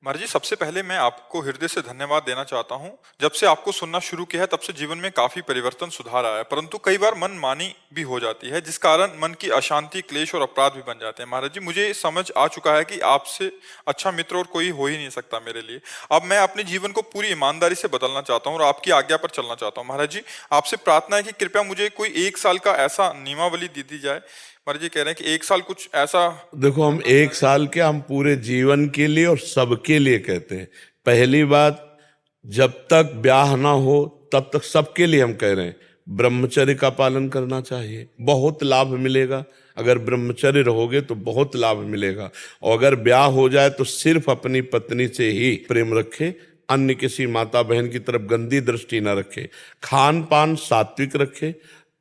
महाराज जी, सबसे पहले मैं आपको हृदय से धन्यवाद देना चाहता हूं। जब से आपको सुनना शुरू किया है तब से जीवन में काफी परिवर्तन सुधार आया है, परंतु कई बार मन मानी भी हो जाती है, जिस कारण मन की अशांति, क्लेश और अपराध भी बन जाते हैं। महाराज जी, मुझे समझ आ चुका है कि आपसे अच्छा मित्र और कोई हो ही नहीं सकता मेरे लिए। अब मैं अपने जीवन को पूरी ईमानदारी से बदलना चाहता हूँ और आपकी आज्ञा पर चलना चाहता हूँ। महाराज जी, आपसे प्रार्थना है कि कृपया मुझे कोई 1 साल का ऐसा नियमावली दे दी जाए। महाराज जी कह रहे हैं कि 1 साल कुछ ऐसा। देखो, हम 1 साल के, हम पूरे जीवन के लिए और सबके लिए कहते हैं। पहली बात, जब तक ब्याह ना हो तब तक सबके लिए हम कह रहे हैं ब्रह्मचर्य का पालन करना चाहिए, बहुत लाभ मिलेगा। अगर ब्रह्मचर्य रहोगे तो बहुत लाभ मिलेगा। और अगर ब्याह हो जाए तो सिर्फ अपनी पत्नी से ही प्रेम रखे, अन्य किसी माता बहन की तरफ गंदी दृष्टि ना रखे। खान पान सात्विक रखे,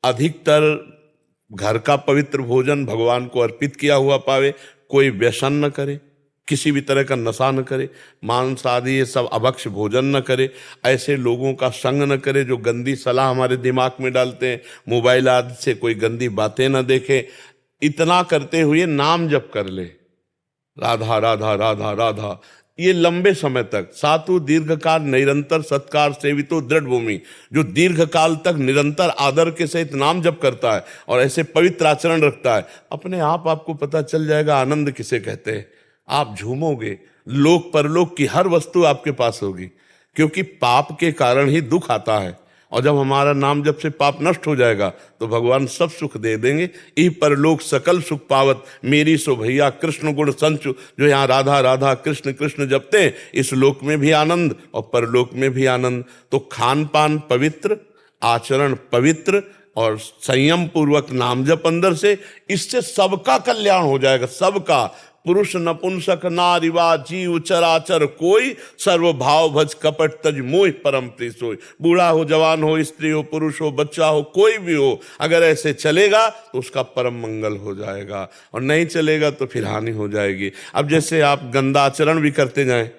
अधिकतर घर का पवित्र भोजन भगवान को अर्पित किया हुआ पावे, कोई व्यसन न करे, किसी भी तरह का नशा न करे, मांस आदि ये सब अभक्ष भोजन न करे, ऐसे लोगों का संग न करे जो गंदी सलाह हमारे दिमाग में डालते हैं, मोबाइल आदि से कोई गंदी बातें न देखे। इतना करते हुए नाम जप कर ले, राधा राधा राधा राधा, ये लंबे समय तक। सातु दीर्घकाल निरंतर सत्कार सेवितो दृढ़ भूमि, जो दीर्घ काल तक निरंतर आदर के सहित नाम जप करता है और ऐसे पवित्र आचरण रखता है, अपने आप आपको पता चल जाएगा आनंद किसे कहते हैं। आप झूमोगे, लोक परलोक की हर वस्तु आपके पास होगी, क्योंकि पाप के कारण ही दुख आता है। और जब हमारा नाम जब से पाप नष्ट हो जाएगा तो भगवान सब सुख दे देंगे। ई परलोक सकल सुख पावत, मेरी सो भैया कृष्ण गुण संचु। जो यहाँ राधा राधा कृष्ण कृष्ण जपते हैं, इस लोक में भी आनंद और परलोक में भी आनंद। तो खान पान पवित्र, आचरण पवित्र और संयम पूर्वक नाम जप अंदर से, इससे सबका कल्याण हो जाएगा, सबका। पुरुष नपुंसक नारीवा जीव चराचर कोई, सर्वभाव भज कपट तज मोह परम प्रिय सोई। बूढ़ा हो, जवान हो, स्त्री हो, पुरुष हो, बच्चा हो, कोई भी हो, अगर ऐसे चलेगा तो उसका परम मंगल हो जाएगा, और नहीं चलेगा तो फिर हानि हो जाएगी। अब जैसे आप गंदा आचरण भी करते जाएं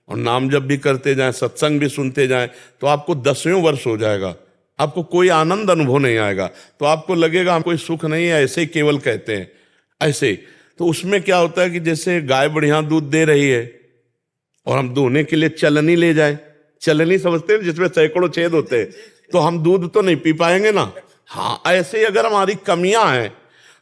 और नाम जप भी करते जाएं, सत्संग भी सुनते जाएं, तो आपको 10वें वर्ष हो जाएगा, आपको कोई आनंद अनुभव नहीं आएगा। तो आपको लगेगा हम कोई सुख नहीं है, ऐसे ही केवल कहते हैं ऐसे। तो उसमें क्या होता है कि जैसे गाय बढ़िया दूध दे रही है और हम दोहने के लिए चलनी ले जाए, चलनी समझते हैं जिसमें सैकड़ों छेद होते हैं, तो हम दूध तो नहीं पी पाएंगे ना। हाँ, ऐसे ही अगर हमारी कमियां हैं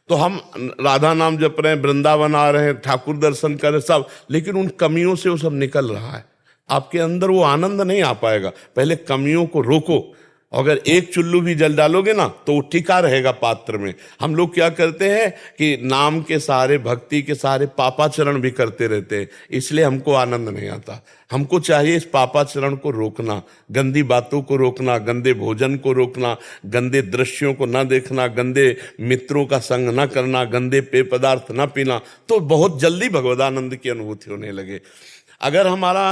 तो हम राधा नाम जप रहे हैं, वृंदावन आ रहे हैं, ठाकुर दर्शन कर रहे सब, लेकिन उन कमियों से वो सब निकल रहा है, आपके अंदर वो आनंद नहीं आ पाएगा। पहले कमियों को रोको। अगर एक चुल्लू भी जल डालोगे ना तो वो टिका रहेगा पात्र में। हम लोग क्या करते हैं कि नाम के सहारे, भक्ति के सहारे पापाचरण भी करते रहते हैं, इसलिए हमको आनंद नहीं आता। हमको चाहिए इस पापाचरण को रोकना, गंदी बातों को रोकना, गंदे भोजन को रोकना, गंदे दृश्यों को ना देखना, गंदे मित्रों का संग ना करना, गंदे पेय पदार्थ ना पीना, तो बहुत जल्दी भगवदानंद की अनुभूति होने लगे। अगर हमारा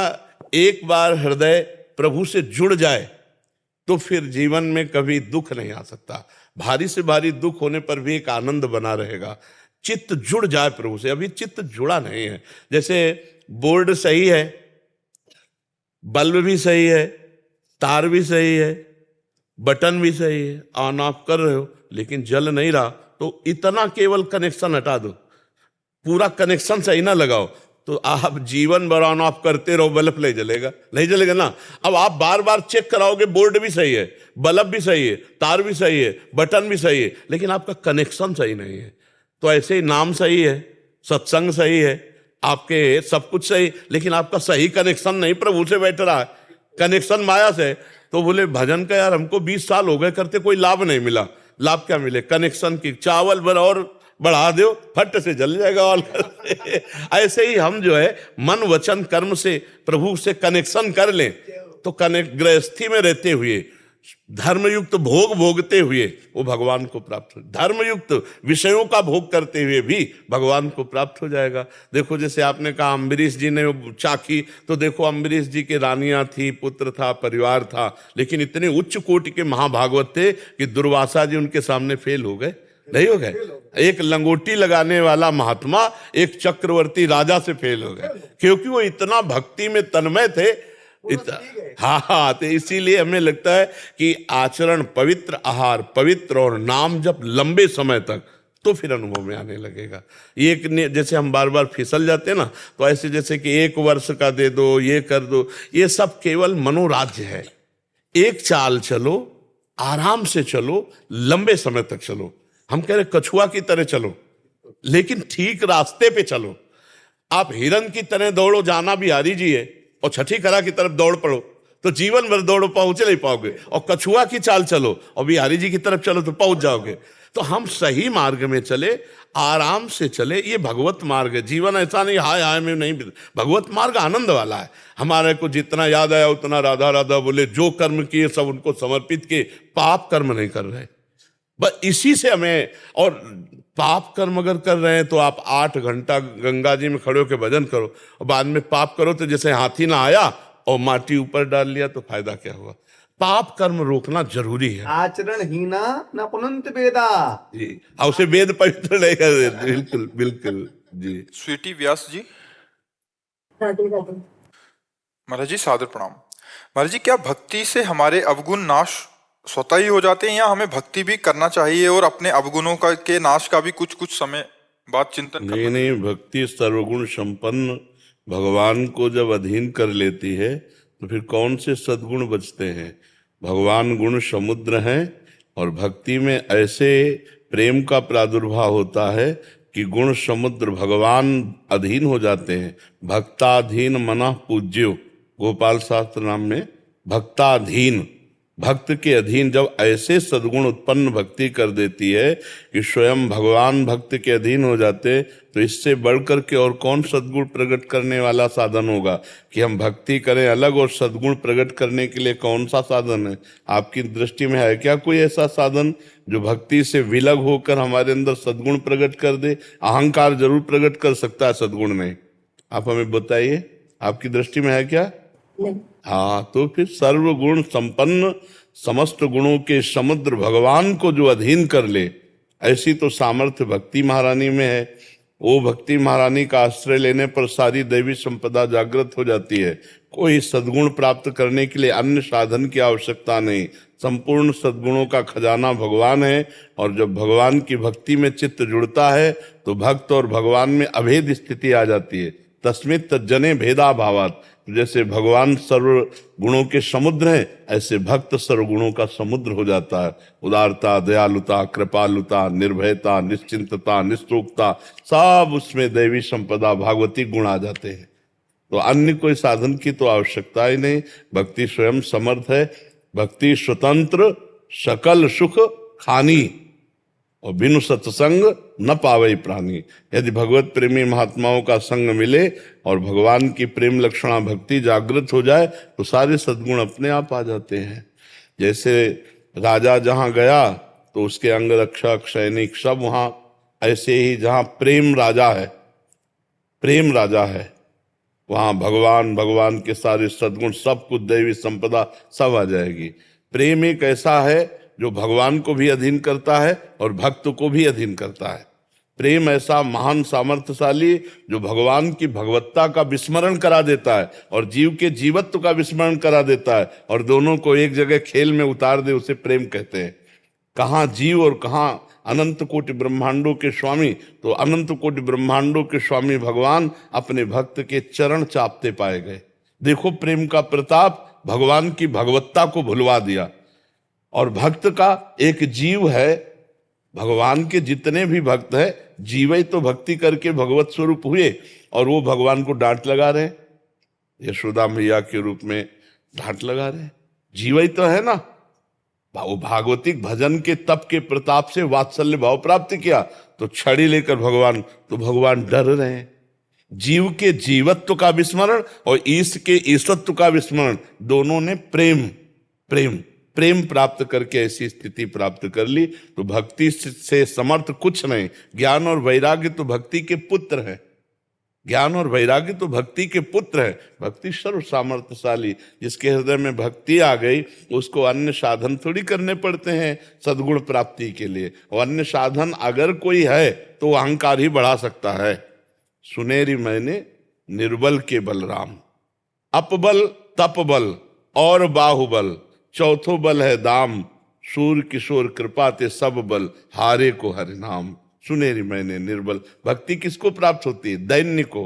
एक बार हृदय प्रभु से जुड़ जाए तो फिर जीवन में कभी दुख नहीं आ सकता। भारी से भारी दुख होने पर भी एक आनंद बना रहेगा। चित्त जुड़ जाए प्रभु से। अभी चित्त जुड़ा नहीं है। जैसे बोर्ड सही है, बल्ब भी सही है, तार भी सही है, बटन भी सही है, ऑन ऑफ कर रहे हो, लेकिन जल नहीं रहा, तो इतना केवल कनेक्शन हटा दो, पूरा कनेक्शन सही ना लगाओ, तो आप जीवन भर ऑन ऑफ करते रहो, बल्ब नहीं जलेगा, नहीं जलेगा ना। अब आप बार बार चेक कराओगे, बोर्ड भी सही है, बल्ब भी सही है, तार भी सही है, बटन भी सही है, लेकिन आपका कनेक्शन सही नहीं है। तो ऐसे ही नाम सही है, सत्संग सही है, आपके सब कुछ सही, लेकिन आपका सही कनेक्शन नहीं प्रभु से बैठ रहा है, कनेक्शन माया से। तो बोले भजन का यार हमको 20 साल हो गए करते, कोई लाभ नहीं मिला। लाभ क्या मिले? कनेक्शन की चावल भर और बढ़ा दो, फट से जल जाएगा ऑल। ऐसे ही हम जो है मन वचन कर्म से प्रभु से कनेक्शन कर लें, तो गृहस्थी में रहते हुए, धर्मयुक्त भोग भोगते हुए वो भगवान को प्राप्त हो, धर्मयुक्त विषयों का भोग करते हुए भी भगवान को प्राप्त हो जाएगा। देखो, जैसे आपने कहा अम्बरीश जी ने चाखी, तो देखो अम्बरीश जी के रानियां थी, पुत्र था, परिवार था, लेकिन इतने उच्च कोटि के महाभागवत थे कि दुर्वासा जी उनके सामने फेल हो गए, नहीं हो गए। एक लंगोटी लगाने वाला महात्मा एक चक्रवर्ती राजा से फेल हो गए, क्योंकि वो इतना भक्ति में तन्मय थे। हाँ, तो इसीलिए हमें लगता है कि आचरण पवित्र, आहार पवित्र और नाम जप लंबे समय तक, तो फिर अनुभव में आने लगेगा। एक ने जैसे हम बार बार फिसल जाते हैं ना, तो ऐसे जैसे कि 1 वर्ष का दे दो, ये कर दो, ये सब केवल मनोराज्य है। एक चाल चलो, आराम से चलो, लंबे समय तक चलो। हम कह रहे कछुआ की तरह चलो, लेकिन ठीक रास्ते पे चलो। आप हिरन की तरह दौड़ो, जाना बिहारी जी है, और छठी कला की तरफ दौड़ पड़ो तो जीवन भर दौड़ो, पहुंच नहीं पाओगे। और कछुआ की चाल चलो और बिहारी जी की तरफ चलो तो पहुंच जाओगे। तो हम सही मार्ग में चले, आराम से चले, ये भगवत मार्ग है। जीवन ऐसा नहीं हाय हाय में नहीं, भगवत मार्ग आनंद वाला है। हमारे को जितना याद आया उतना राधा राधा बोले, जो कर्म किए सब उनको समर्पित किए, पाप कर्म नहीं कर रहे। बस इसी से हमें, और पाप कर्म अगर कर रहे हैं तो आप 8 घंटा गंगा जी में खड़े होकर भजन करो, और बाद में पाप करो तो जैसे हाथी ना आया और माटी ऊपर डाल लिया, तो फायदा क्या हुआ। पाप कर्म रोकना जरूरी है। आचरण हीना न पुनंत वेदा। जी, और उसे वेद पवित्र नहीं कर देते। बिल्कुल बिल्कुल जी। स्वीटी व्यास जी। महाराज जी सादर प्रणाम। महाराज जी, क्या भक्ति से हमारे अवगुण नाश स्वतः ही हो जाते हैं, या हमें भक्ति भी करना चाहिए और अपने अवगुणों का के नाश का भी कुछ कुछ समय बाद चिंतन करना? नहीं, भक्ति सर्वगुण संपन्न भगवान को जब अधीन कर लेती है तो फिर कौन से सद्गुण बचते हैं। भगवान गुण समुद्र हैं, और भक्ति में ऐसे प्रेम का प्रादुर्भाव होता है कि गुण समुद्र भगवान अधीन हो जाते हैं। भक्ताधीन मना पूज्यो, गोपाल शास्त्र नाम में भक्ताधीन, भक्त के अधीन जब ऐसे सद्गुण उत्पन्न भक्ति कर देती है कि स्वयं भगवान भक्त के अधीन हो जाते, तो इससे बढ़कर के और कौन सद्गुण प्रकट करने वाला साधन होगा कि हम भक्ति करें अलग, और सद्गुण प्रकट करने के लिए कौन सा साधन है। आपकी दृष्टि में है क्या कोई ऐसा साधन जो भक्ति से विलग होकर हमारे अंदर सद्गुण प्रकट कर दे? अहंकार जरूर प्रकट कर सकता है, सद्गुण नहीं। आप हमें बताइए, आपकी दृष्टि में है क्या? हाँ, तो फिर सर्वगुण संपन्न समस्त गुणों के समुद्र भगवान को जो अधीन कर ले, ऐसी तो सामर्थ्य भक्ति महारानी में है। वो भक्ति महारानी का आश्रय लेने पर सारी दैवी संपदा जागृत हो जाती है। कोई सद्गुण प्राप्त करने के लिए अन्य साधन की आवश्यकता नहीं। संपूर्ण सद्गुणों का खजाना भगवान है, और जब भगवान की भक्ति में चित्त जुड़ता है तो भक्त और भगवान में अभेद स्थिति आ जाती है। तस्मित् तज्जने भेदा भावात्। जैसे भगवान सर्व गुणों के समुद्र हैं, ऐसे भक्त सर्व गुणों का समुद्र हो जाता है। उदारता, दयालुता, कृपालुता, निर्भयता, निश्चिंतता, निस्तोकता, सब उसमें दैवी संपदा भागवती गुण आ जाते हैं। तो अन्य कोई साधन की तो आवश्यकता ही नहीं। भक्ति स्वयं समर्थ है। भक्ति स्वतंत्र सकल सुख खानी, और बिनु सत्संग न पावे प्राणी। यदि भगवत प्रेमी महात्माओं का संग मिले और भगवान की प्रेम लक्षणा भक्ति जागृत हो जाए तो सारे सद्गुण अपने आप आ जाते हैं। जैसे राजा जहां गया तो उसके अंग रक्षक सैनिक सब वहां, ऐसे ही जहां प्रेम राजा है, प्रेम राजा है, वहां भगवान के सारे सद्गुण, सब कुछ दैवी संपदा सब आ जाएगी। प्रेम एक ऐसा है जो भगवान को भी अधीन करता है और भक्त को भी अधीन करता है। प्रेम ऐसा महान सामर्थ्यशाली जो भगवान की भगवत्ता का विस्मरण करा देता है और जीव के जीवत्व का विस्मरण करा देता है, और दोनों को एक जगह खेल में उतार दे, उसे प्रेम कहते हैं। कहाँ जीव और कहाँ अनंत कोटि ब्रह्मांडों के स्वामी। तो अनंत कोटि ब्रह्मांडों के स्वामी भगवान अपने भक्त के चरण चापते पाए गए। देखो प्रेम का प्रताप, भगवान की भगवत्ता को भुलवा दिया। और भक्त का एक जीव है, भगवान के जितने भी भक्त हैं जीव ही तो भक्ति करके भगवत स्वरूप हुए, और वो भगवान को डांट लगा रहे, यशोदा मैया के रूप में डांट लगा रहे। जीव ही तो है ना। वो भागवतिक भजन के तप के प्रताप से वात्सल्य भाव प्राप्त किया, तो छड़ी लेकर भगवान डर रहे हैं। जीव के जीवत्व का विस्मरण और ईश के ईश्वत्व का विस्मरण, दोनों ने प्रेम प्राप्त करके ऐसी स्थिति प्राप्त कर ली। तो भक्ति से समर्थ कुछ नहीं। ज्ञान और वैराग्य तो भक्ति के पुत्र है। ज्ञान और वैराग्य तो भक्ति के पुत्र है। भक्ति सर्व सामर्थ्यशाली, जिसके हृदय में भक्ति आ गई उसको अन्य साधन थोड़ी करने पड़ते हैं सद्गुण प्राप्ति के लिए। और अन्य साधन अगर कोई है तो अहंकार ही बढ़ा सकता है। सुनेरी मैंने निर्बल के बलराम, अपबल तपबल और बाहुबल, चौथो बल है दाम, सूर किशोर कृपा ते सब बल, हारे को हरि नाम। सुनेरी मैंने निर्बल। भक्ति किसको प्राप्त होती है? दैन्य को,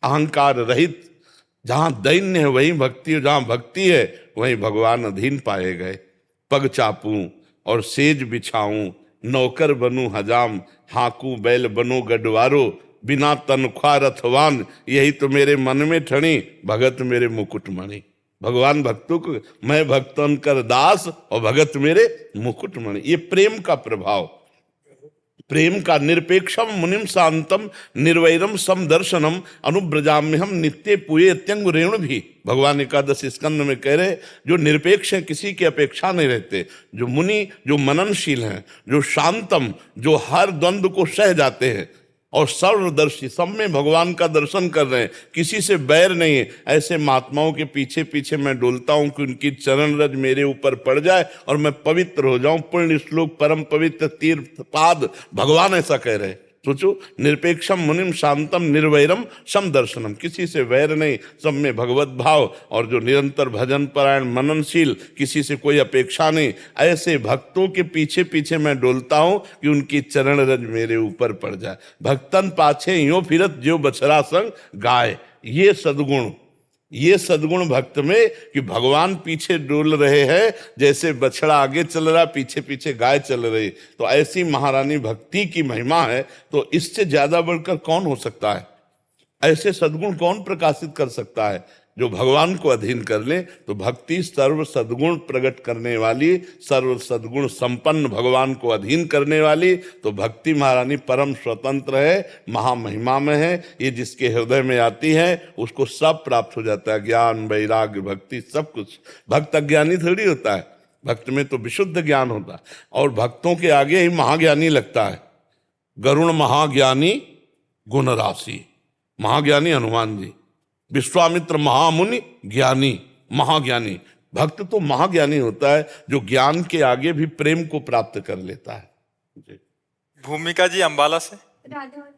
अहंकार रहित। जहां दैन्य है वहीं भक्ति है, जहां भक्ति है वहीं भगवान अधीन पाए गए। पग चापूं और सेज बिछाऊं, नौकर बनूं हजाम, हाकू बैल बनो गडवारो, बिना तनख्वाह रथवान, यही तो मेरे मन में ठणी, भगत मेरे मुकुटमणि। भगवान भक्तों को, मैं भक्तन कर दास और भगत मेरे मुकुटमणि। ये प्रेम का प्रभाव, प्रेम का। निरपेक्षम मुनिम शांतम निर्वैरम समदर्शनम अनुब्रजाम्यहम नित्य पुए अत्यंग रेणु भी। भगवान एकादश स्कंद में कह रहे, जो निरपेक्ष हैं, किसी की अपेक्षा नहीं रहते, जो मुनि, जो मननशील हैं, जो शांतम, जो हर द्वंद्व को सह जाते हैं, और सर्वदर्शी, सब में भगवान का दर्शन कर रहे हैं, किसी से बैर नहीं है, ऐसे महात्माओं के पीछे पीछे मैं डोलता हूं कि उनकी चरण रज मेरे ऊपर पड़ जाए और मैं पवित्र हो जाऊं। पुण्य श्लोक परम पवित्र तीर्थ पाद, भगवान ऐसा कह रहे हैं। सोचो, निरपेक्षम मुनिम शांतम निर्वैरम समदर्शनम, किसी से वैर नहीं, सब में भगवत भाव, और जो निरंतर भजन परायण मननशील, किसी से कोई अपेक्षा नहीं, ऐसे भक्तों के पीछे पीछे मैं डोलता हूं कि उनकी चरण रज मेरे ऊपर पड़ जाए। भक्तन पाछे यो फिरत जो बछड़ा संग गाय। ये सद्गुण, ये सद्गुण भक्त में, कि भगवान पीछे डोल रहे हैं, जैसे बछड़ा आगे चल रहा, पीछे पीछे गाय चल रही। तो ऐसी महारानी भक्ति की महिमा है, तो इससे ज्यादा बढ़कर कौन हो सकता है? ऐसे सद्गुण कौन प्रकाशित कर सकता है? जो भगवान को अधीन कर ले। तो भक्ति सर्व सद्गुण प्रकट करने वाली, सर्व सद्गुण संपन्न, भगवान को अधीन करने वाली। तो भक्ति महारानी परम स्वतंत्र है, महामहिमा में है। ये जिसके हृदय में आती है उसको सब प्राप्त हो जाता है, ज्ञान, वैराग्य, भक्ति, सब कुछ। भक्त अज्ञानी थोड़ी होता है, भक्त में तो विशुद्ध ज्ञान होता है, और भक्तों के आगे ही महाज्ञानी लगता है। गरुण महाज्ञानी गुण राशि, महाज्ञानी हनुमान जी, विश्वामित्र महामुनि ज्ञानी, महाज्ञानी। भक्त तो महाज्ञानी होता है जो ज्ञान के आगे भी प्रेम को प्राप्त कर लेता है। जी। भूमिका जी अंबाला से। राधा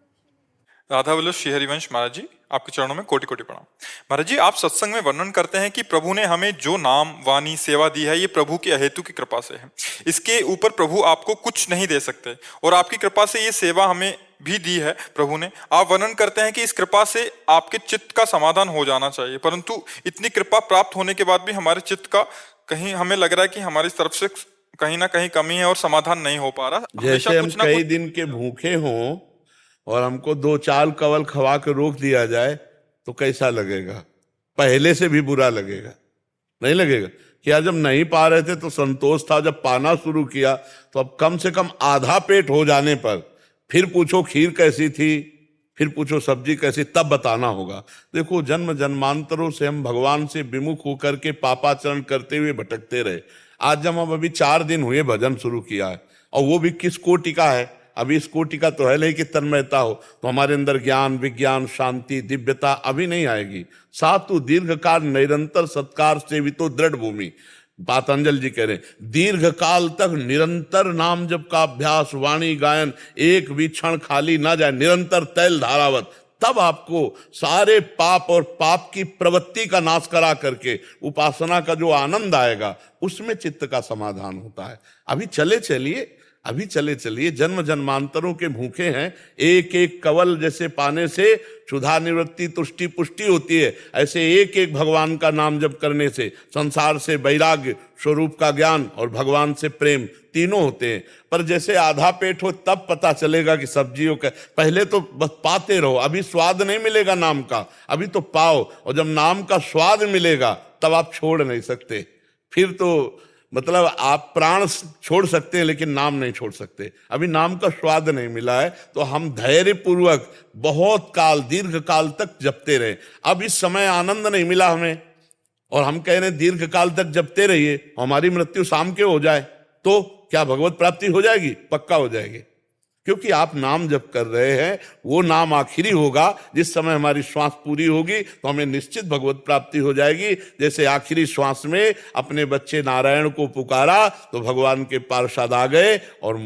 राधा वल्लभ श्री हरिवंश महाराज जी, आपके चरणों में कोटि कोटि प्रणाम। महाराज जी, आप सत्संग में वर्णन करते हैं कि प्रभु ने हमें जो नाम, वाणी, सेवा दी है, ये प्रभु की अहेतु की कृपा से है। इसके ऊपर प्रभु आपको कुछ नहीं दे सकते, और आपकी कृपा से ये सेवा हमें भी दी है प्रभु ने। आप वर्णन करते हैं कि इस कृपा से आपके चित्त का समाधान हो जाना चाहिए, परंतु इतनी कृपा प्राप्त होने के बाद भी हमारे चित्त का कहीं हमें लग रहा है कि हमारी तरफ से कहीं ना कहीं कमी है और समाधान नहीं हो पा रहा। जैसे हम कई दिन के भूखे हों और हमको 2 चाल कवल खवा के रोक दिया जाए तो कैसा लगेगा? पहले से भी बुरा लगेगा, नहीं लगेगा? क्या जब नहीं पा रहे थे तो संतोष था, जब पाना शुरू किया तो अब कम से कम आधा पेट हो जाने पर फिर पूछो खीर कैसी थी, फिर पूछो सब्जी कैसी, तब बताना होगा। देखो, जन्म जन्मांतरों से हम भगवान से विमुख होकर के पापाचरण करते हुए भटकते रहे। आज जब हम अभी 4 दिन हुए भजन शुरू किया है, और वो भी किस कोटि का है? अभी इस कोटि का तो है नहीं कि तन्मयता हो, तो हमारे अंदर ज्ञान, विज्ञान, शांति, दिव्यता अभी नहीं आएगी। सातु दीर्घ काल निरंतर सत्कार सेवितो दृढ़ भूमि, पातंजल जी कह रहे हैं, दीर्घ काल तक निरंतर नाम जप का अभ्यास, वाणी गायन, एक भी क्षण खाली ना जाए, निरंतर तैल धारावत, तब आपको सारे पाप और पाप की प्रवृत्ति का नाश करा करके उपासना का जो आनंद आएगा, उसमें चित्त का समाधान होता है। अभी चले चलिए, अभी चले चलिए, जन्म जन्मांतरों के भूखे हैं। एक एक कवल जैसे पाने से क्षुधा निवृत्ति, तुष्टि, पुष्टि होती है, ऐसे एक एक भगवान का नाम जप करने से संसार से वैराग्य, स्वरूप का ज्ञान और भगवान से प्रेम, तीनों होते हैं। पर जैसे आधा पेट हो तब पता चलेगा कि सब्जियों का, पहले तो बस पाते रहो, अभी स्वाद नहीं मिलेगा नाम का, अभी तो पाओ, और जब नाम का स्वाद मिलेगा तब आप छोड़ नहीं सकते। फिर तो मतलब आप प्राण छोड़ सकते हैं लेकिन नाम नहीं छोड़ सकते। अभी नाम का स्वाद नहीं मिला है, तो हम धैर्य पूर्वक बहुत काल, दीर्घ काल तक जपते रहे। अब इस समय आनंद नहीं मिला हमें, और हम कह रहे हैं दीर्घ काल तक जपते रहिए, हमारी मृत्यु शाम के हो जाए तो क्या भगवत प्राप्ति हो जाएगी? पक्का हो जाएगी, क्योंकि आप नाम जप कर रहे हैं। वो नाम आखिरी होगा, जिस समय हमारी श्वास पूरी होगी तो हमें निश्चित भगवत प्राप्ति हो जाएगी। जैसे आखिरी श्वास में अपने बच्चे नारायण को पुकारा तो भगवान के पार्षद आ गए और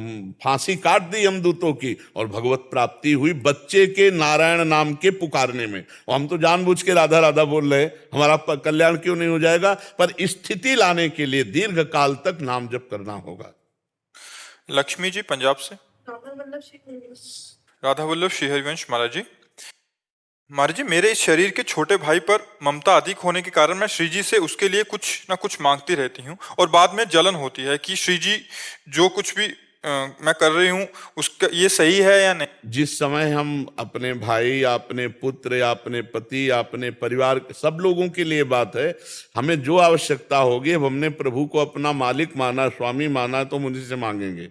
फांसी काट दी यमदूतों की, और भगवत प्राप्ति हुई बच्चे के नारायण नाम के पुकारने में। और हम तो जानबूझ के राधा राधा बोल रहे हैं, हमारा कल्याण क्यों नहीं हो जाएगा? पर स्थिति लाने के लिए दीर्घ काल तक नाम जप करना होगा। लक्ष्मी जी पंजाब से। राधा वल्लभ श्री हरिवंश महाराज जी। महाराज जी, मेरे इस शरीर के छोटे भाई पर ममता अधिक होने के कारण मैं श्री जी से उसके लिए कुछ ना कुछ मांगती रहती हूँ और बाद में जलन होती है कि श्री जी जो कुछ भी मैं कर रही हूँ उसका ये सही है या नहीं। जिस समय हम अपने भाई या अपने पुत्र या अपने पति या अपने परिवार सब लोगों के लिए बात है, हमें जो आवश्यकता होगी, अब हमने प्रभु को अपना मालिक माना, स्वामी माना, तो हम उन्हीं से मांगेंगे।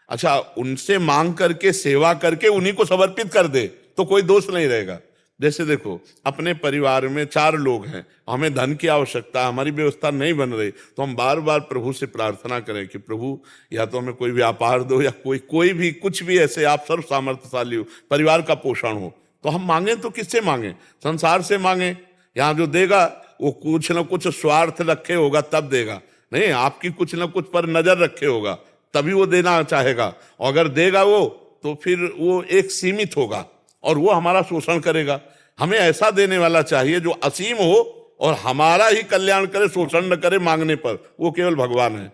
अच्छा, उनसे मांग करके सेवा करके उन्हीं को समर्पित कर दे तो कोई दोष नहीं रहेगा। जैसे देखो, अपने परिवार में 4 लोग हैं, हमें धन की आवश्यकता, हमारी व्यवस्था नहीं बन रही, तो हम बार बार प्रभु से प्रार्थना करें कि प्रभु या तो हमें कोई व्यापार दो या कोई भी कुछ भी ऐसे, आप सर्व सामर्थ्यशाली हो, परिवार का पोषण हो, तो हम मांगे तो किससे मांगे? संसार से मांगे। यहाँ जो देगा वो कुछ ना कुछ स्वार्थ रखे होगा तब देगा, नहीं, आपकी कुछ ना कुछ पर नजर रखे होगा तभी वो देना चाहेगा। और अगर देगा वो तो फिर वो एक सीमित होगा और वो हमारा शोषण करेगा। हमें ऐसा देने वाला चाहिए जो असीम हो और हमारा ही कल्याण करे, शोषण न करे मांगने पर। वो केवल भगवान है।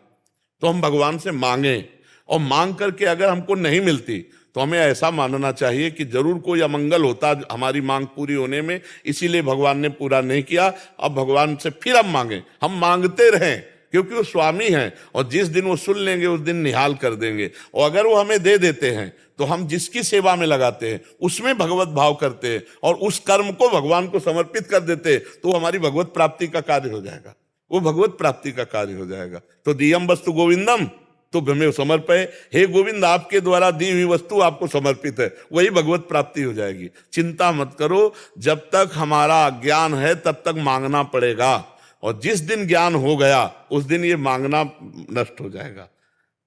तो हम भगवान से मांगे, और मांग करके अगर हमको नहीं मिलती तो हमें ऐसा मानना चाहिए कि जरूर कोई अमंगल होता हमारी मांग पूरी होने में, इसीलिए भगवान ने पूरा नहीं किया। अब भगवान से फिर हम मांगे, हम मांगते रहें, क्योंकि वो स्वामी हैं और जिस दिन वो सुन लेंगे उस दिन निहाल कर देंगे। और अगर वो हमें दे देते हैं तो हम जिसकी सेवा में लगाते हैं उसमें भगवत भाव करते हैं और उस कर्म को भगवान को समर्पित कर देते हैं, तो हमारी भगवत प्राप्ति का कार्य हो जाएगा, वो भगवत प्राप्ति का कार्य हो जाएगा। तो दियम वस्तु गोविंदम तो भ्रमे समर्पय, हे गोविंद आपके द्वारा दी हुई वस्तु आपको समर्पित है, वही भगवत प्राप्ति हो जाएगी। चिंता मत करो, जब तक हमारा ज्ञान है तब तक मांगना पड़ेगा, और जिस दिन ज्ञान हो गया उस दिन ये मांगना नष्ट हो जाएगा।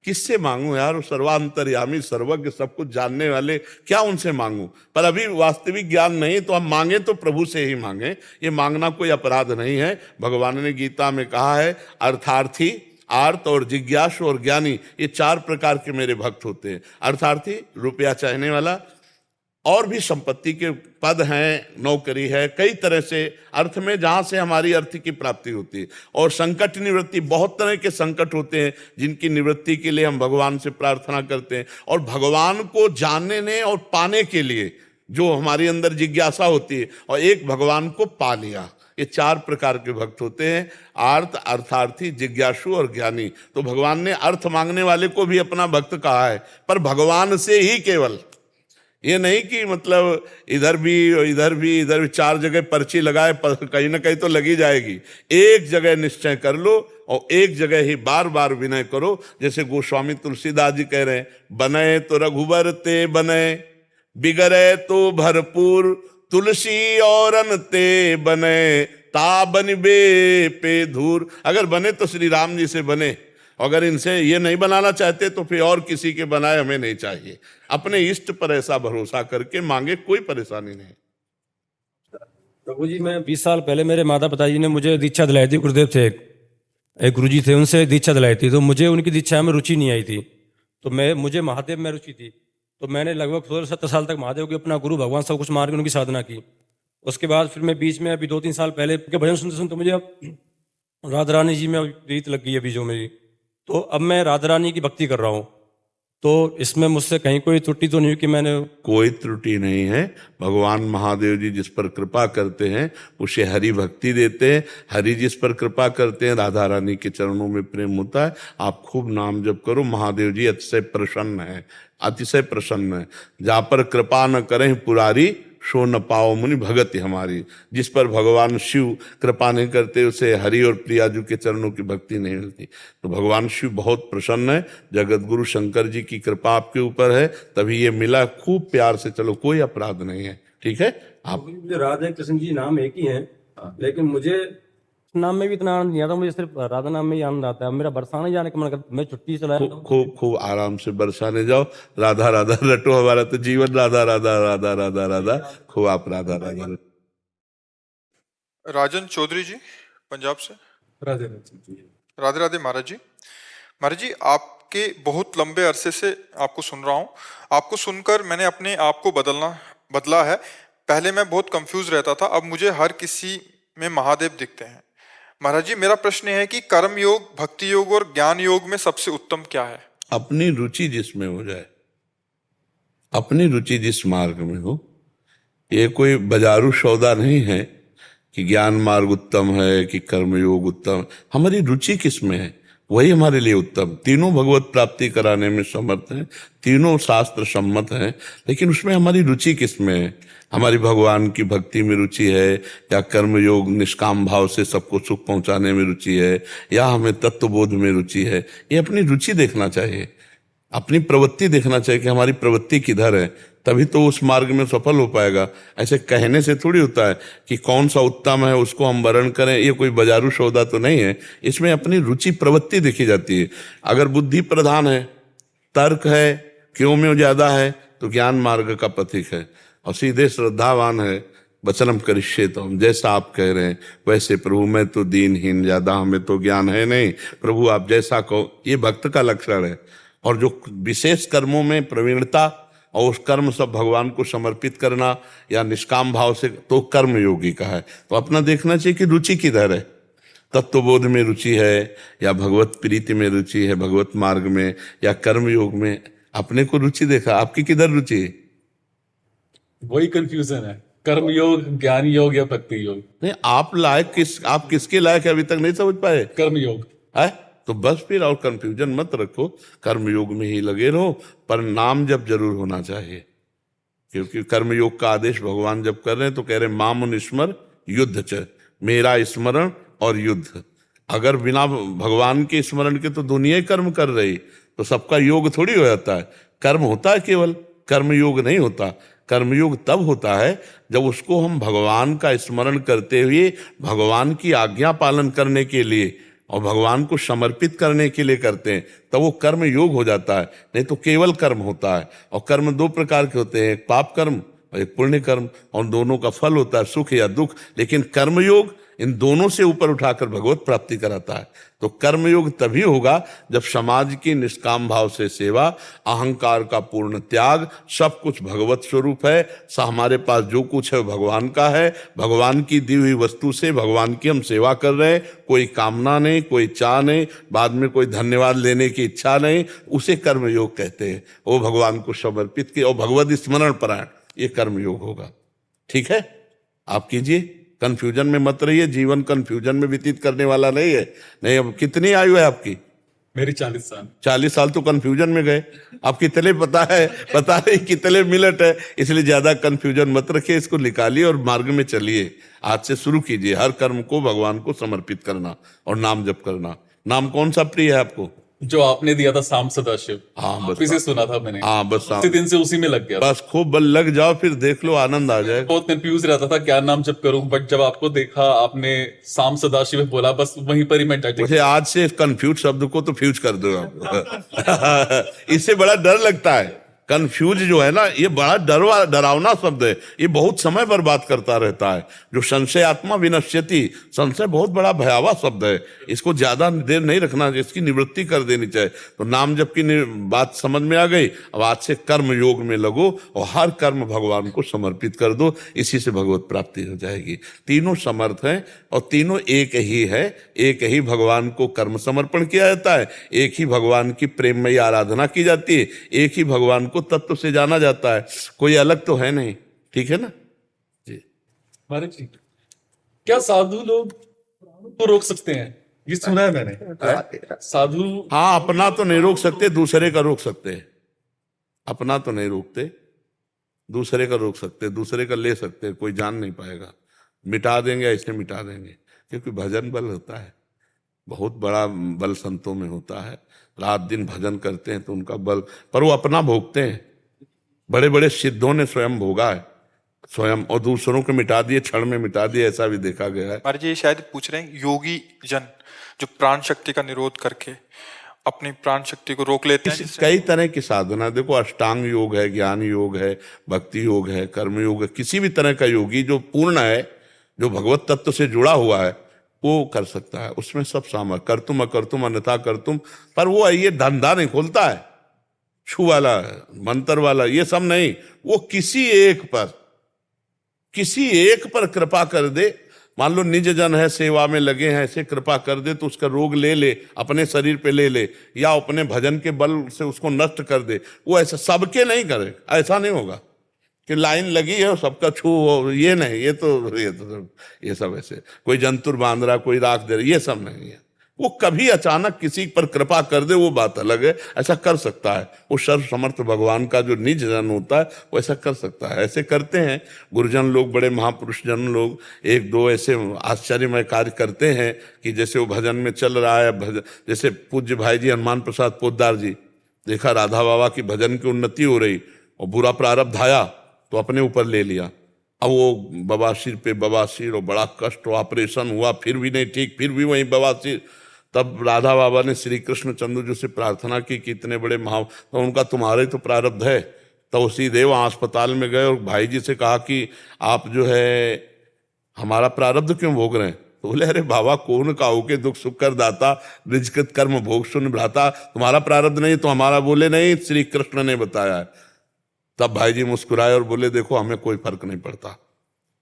किससे मांगू यार? वो सर्वांतर्यामी, सर्वज्ञ, सब कुछ जानने वाले, क्या उनसे मांगू? पर अभी वास्तविक ज्ञान नहीं, तो हम मांगे तो प्रभु से ही मांगे। ये मांगना कोई अपराध नहीं है। भगवान ने गीता में कहा है, अर्थार्थी, आर्त और जिज्ञासु और ज्ञानी, ये 4 प्रकार के मेरे भक्त होते हैं। अर्थार्थी, रुपया चाहने वाला, और भी संपत्ति के पद हैं, नौकरी है, कई तरह से अर्थ में जहां से हमारी अर्थ की प्राप्ति होती है। और संकट निवृत्ति, बहुत तरह के संकट होते हैं जिनकी निवृत्ति के लिए हम भगवान से प्रार्थना करते हैं। और भगवान को जानने और पाने के लिए जो हमारे अंदर जिज्ञासा होती है, और एक भगवान को पा लिया, ये 4 प्रकार के भक्त होते हैं, आर्त, अर्थार्थी, जिज्ञासु और ज्ञानी। तो भगवान ने अर्थ मांगने वाले को भी अपना भक्त कहा है, पर भगवान से ही केवल, ये नहीं कि मतलब इधर भी 4 जगह पर्ची लगाए, कहीं ना कहीं तो लगी जाएगी। एक जगह निश्चय कर लो और एक जगह ही बार बार विनय करो। जैसे गोस्वामी तुलसीदास जी कह रहे हैं, बने तो रघुबर ते बने, बिगड़े तो भरपूर, तुलसी और अनते बने, ता बनबे पे धूर। अगर बने तो श्री राम जी से बने, अगर इनसे ये नहीं बनाना चाहते तो फिर और किसी के बनाए हमें नहीं चाहिए। अपने इष्ट पर ऐसा भरोसा करके मांगे, कोई परेशानी नहीं। प्रभु जी, मैं 20 साल पहले मेरे माता पिताजी ने मुझे दीक्षा दिलाई थी। गुरुदेव थे, एक गुरुजी थे, उनसे दीक्षा दिलाई थी। तो मुझे उनकी दीक्षा में रुचि नहीं आई थी, तो मुझे महादेव में रुचि थी। तो मैंने लगभग 16-17 साल तक महादेव को अपना गुरु भगवान सब कुछ मान के उनकी साधना की। उसके बाद फिर मैं बीच में अभी 2-3 साल पहले के भजन सुनते सुनते मुझे अब राधा रानी जी में प्रीत लग गई अभी जो मेरी, तो अब मैं राधा रानी की भक्ति कर रहा हूँ। तो इसमें मुझसे कहीं कोई त्रुटि तो नहीं हुई कि मैंने? कोई त्रुटि नहीं है। भगवान महादेव जी जिस पर कृपा करते हैं उसे हरि भक्ति देते हैं। हरि जिस पर कृपा करते हैं, राधा रानी के चरणों में प्रेम होता है। आप खूब नाम जप करो, महादेव जी अतिशय प्रसन्न है, अतिशय प्रसन्न है। जहाँ पर कृपा न करें पुरारी, सो न पाओ मुनि भगति हमारी। जिस पर भगवान शिव कृपा नहीं करते उसे हरि और प्रियाजू के चरणों की भक्ति नहीं मिलती। तो भगवान शिव बहुत प्रसन्न है, जगत गुरु शंकर जी की कृपा आपके ऊपर है, तभी ये मिला। खूब प्यार से चलो, कोई अपराध नहीं है, ठीक है। आप मुझे राधा कृष्ण जी नाम एक ही है, लेकिन मुझे नाम में भी इतना आनंद नहीं आता। मुझे सिर्फ राधा नाम में ही आनंद आता है। मेरा बरसाने जाने का मन करता, मैं छुट्टी चला खूब खूब आराम से बरसाने जाओ, राधा राधा रटो। हमारा तो जीवन राधा राधा राधा राधा राधा, खूब आप राधा राधा। राजन चौधरी जी पंजाब से। राधे राधे राधे महाराज जी। महाराज जी, आपके बहुत लंबे अरसे से आपको सुन रहा हूँ। आपको सुनकर मैंने अपने आप को बदला है। पहले मैं बहुत कंफ्यूज रहता था, अब मुझे हर किसी में महादेव दिखते हैं। महाराज जी, मेरा प्रश्न है कि कर्म योग, भक्ति योग और ज्ञान योग में सबसे उत्तम क्या है? अपनी रुचि जिसमें हो जाए। अपनी रुचि जिस मार्ग में हो, ये कोई बाजारू सौदा नहीं है कि ज्ञान मार्ग उत्तम है कि कर्मयोग उत्तम। हमारी रुचि किस में है वही हमारे लिए उत्तम। तीनों भगवत प्राप्ति कराने में समर्थ हैं, तीनों शास्त्र सम्मत हैं, लेकिन उसमें हमारी रुचि किस में है। हमारी भगवान की भक्ति में रुचि है, या कर्मयोग निष्काम भाव से सबको सुख पहुंचाने में रुचि है, या हमें तत्वबोध में रुचि है। ये अपनी रुचि देखना चाहिए, अपनी प्रवृत्ति देखना चाहिए कि हमारी प्रवृत्ति किधर है, तभी तो उस मार्ग में सफल हो पाएगा। ऐसे कहने से थोड़ी होता है कि कौन सा उत्तम है उसको हम वर्ण करें, ये कोई बाजारू सौदा तो नहीं है। इसमें अपनी रुचि प्रवृत्ति देखी जाती है। अगर बुद्धि प्रधान है, तर्क है, क्यों में ज्यादा है, तो ज्ञान मार्ग का पथिक है। और सीधे श्रद्धावान है, वचनम करिष्ये तो हम, जैसा आप कह रहे हैं वैसे प्रभु, मैं तो दीनहीन, ज्यादा हमें तो ज्ञान है नहीं, प्रभु आप जैसा कहो, ये भक्त का लक्षण है। और जो विशेष कर्मों में प्रवीणता और उस कर्म सब भगवान को समर्पित करना या निष्काम भाव से, तो कर्म योगी का है। तो अपना देखना चाहिए कि रुचि किधर है। तत्वबोध में रुचि है, या भगवत प्रीति में रुचि है, भगवत मार्ग में या कर्म योग में। अपने को रुचि देखा, आपकी किधर रुचि है? वही कंफ्यूजन है, कर्म योग, ज्ञान योग या भक्ति योग। नहीं, आप लायक आप किसके लायक है अभी तक नहीं समझ पाए? कर्म योग है तो बस फिर और कंफ्यूजन मत रखो, कर्मयोग में ही लगे रहो, पर नाम जब जरूर होना चाहिए। क्योंकि कर्मयोग का आदेश भगवान जब कर रहे हैं तो कह रहे माम निस्मर युद्ध च, मेरा स्मरण और युद्ध। अगर बिना भगवान के स्मरण के तो दुनिया ही कर्म कर रही, तो सबका योग थोड़ी हो जाता है। कर्म होता है केवल, कर्मयोग नहीं होता। कर्मयोग तब होता है जब उसको हम भगवान का स्मरण करते हुए भगवान की आज्ञा पालन करने के लिए और भगवान को समर्पित करने के लिए करते हैं, तब वो कर्म योग हो जाता है। नहीं तो केवल कर्म होता है। और कर्म दो प्रकार के होते हैं, एक पाप कर्म और एक पुण्य कर्म, और दोनों का फल होता है सुख या दुख। लेकिन कर्मयोग इन दोनों से ऊपर उठाकर भगवत प्राप्ति कराता है। तो कर्मयोग तभी होगा जब समाज की निष्काम भाव से सेवा, अहंकार का पूर्ण त्याग, सब कुछ भगवत स्वरूप है। हमारे पास जो कुछ है भगवान का है, भगवान की दी हुई वस्तु से भगवान की हम सेवा कर रहे हैं, कोई कामना नहीं, कोई चाह नहीं, बाद में कोई धन्यवाद लेने की इच्छा नहीं, उसे कर्मयोग कहते हैं। वो भगवान को समर्पित किया और भगवत स्मरण परायण, ये कर्मयोग होगा। ठीक है, आप कीजिए, कंफ्यूजन में मत रहिए। जीवन कंफ्यूजन में व्यतीत करने वाला नहीं है। नहीं, अब कितनी आयु है आपकी? मेरी 40 साल। 40 साल तो कंफ्यूजन में गए। आप कितने पता नहीं कितने मिनट है, इसलिए ज्यादा कंफ्यूजन मत रखिए, इसको निकालिए और मार्ग में चलिए। आज से शुरू कीजिए हर कर्म को भगवान को समर्पित करना और नाम जप करना। नाम कौन सा प्रिय है आपको? जो आपने दिया था शाम सदाशिव, हाँ बस, इसे सुना था मैंने। हाँ बस, उसी दिन से उसी में लग गया। बस खूब बल लग जाओ, फिर देख लो आनंद आ जाएगा। बहुत कंफ्यूज रहता था क्या नाम जप करूं, बट जब आपको देखा, आपने शाम सदाशिव बोला, बस वहीं पर ही मैं डट मुझे आज से कंफ्यूज शब्द को तो फ्यूज कर दो आप। इससे बड़ा डर लगता है। कंफ्यूज जो है ना, ये बड़ा डरावना शब्द है। ये बहुत समय बर्बाद करता रहता है। जो संशय आत्मा विनश्यति, संशय बहुत बड़ा भयावह शब्द है। इसको ज्यादा देर नहीं रखना, इसकी निवृत्ति कर देनी चाहिए। तो नाम जप की बात समझ में आ गई। अब आज से कर्म योग में लगो और हर कर्म भगवान को समर्पित कर दो, इसी से भगवत प्राप्ति हो जाएगी। तीनों समर्थ हैं और तीनों एक ही है। एक ही भगवान को कर्म समर्पण किया जाता है, एक ही भगवान की प्रेममयी आराधना की जाती है, एक ही भगवान को तत्व से जाना जाता है। कोई अलग तो है नहीं। ठीक है ना जी? महाराज जी, क्या साधु लोग तो रोक सकते हैं? ये सुना है मैंने, साधु। हाँ, अपना तो नहीं रोक सकते, दूसरे का रोक सकते हैं। अपना तो नहीं रोकते, दूसरे का रोक सकते, दूसरे का ले सकते। कोई जान नहीं पाएगा, मिटा देंगे, ऐसे मिटा देंगे। क्योंकि भजन बल होता है, बहुत बड़ा बल संतों में होता है। रात दिन भजन करते हैं तो उनका बल, पर वो अपना भोगते हैं। बड़े बड़े सिद्धों ने स्वयं भोगा है, स्वयं, और दूसरों को मिटा दिए, क्षण में मिटा दिए, ऐसा भी देखा गया है। महाराज जी शायद पूछ रहे हैं, योगी जन जो प्राण शक्ति का निरोध करके अपनी प्राण शक्ति को रोक लेते हैं। कई तरह की साधना, देखो अष्टांग योग है, ज्ञान योग है, भक्ति योग है, कर्म योग है। किसी भी तरह का योगी जो पूर्ण है, जो भगवत तत्व से जुड़ा हुआ है, वो कर सकता है। उसमें सब सामर्थ, करतुम अकर्तुम अन्यथा करतुम। पर वो ये धंधा नहीं खोलता है, छू वाला, मंत्र वाला, ये सब नहीं। वो किसी एक पर कृपा कर दे, मान लो निज जन है, सेवा में लगे हैं, ऐसे कृपा कर दे तो उसका रोग ले ले, अपने शरीर पे ले ले, या अपने भजन के बल से उसको नष्ट कर दे। वो ऐसा सबके नहीं करे, ऐसा नहीं होगा कि लाइन लगी है और सबका छू हो, ये नहीं, ये सब ऐसे कोई जंतुर बांध रहा, कोई राख दे रहा, ये सब नहीं है। वो कभी अचानक किसी पर कृपा कर दे वो बात अलग है, ऐसा कर सकता है। वो सर्व समर्थ भगवान का जो निज जन होता है वो ऐसा कर सकता है, ऐसे करते हैं गुरुजन लोग, बड़े महापुरुष जन लोग। एक दो ऐसे आश्चर्यमय कार्य करते हैं कि जैसे वो भजन में चल रहा है, भजन जैसे पूज्य भाई जी हनुमान प्रसाद पोद्दार जी, देखा राधा बाबा की भजन की उन्नति हो रही और बुरा प्रारब्ध आया तो अपने ऊपर ले लिया। अब वो बवासीर पे बवासीर और बड़ा कष्ट, ऑपरेशन हुआ फिर भी नहीं ठीक, फिर भी वही बवासीर। तब राधा बाबा ने श्री कृष्ण चंद्र जी से प्रार्थना की कि इतने बड़े महा, तो उनका तुम्हारे तो प्रारब्ध है। तो उसी देव अस्पताल में गए और भाई जी से कहा कि आप जो है हमारा प्रारब्ध क्यों भोग रहे हैं? तो बोले अरे बाबा कौन काहू के दुख सुख कर दाता, निजकृत कर्म भोग सुन भ्राता, तुम्हारा प्रारब्ध नहीं तो हमारा। बोले नहीं, श्री कृष्ण ने बताया है। तब भाई जी मुस्कुराए और बोले देखो हमें कोई फर्क नहीं पड़ता,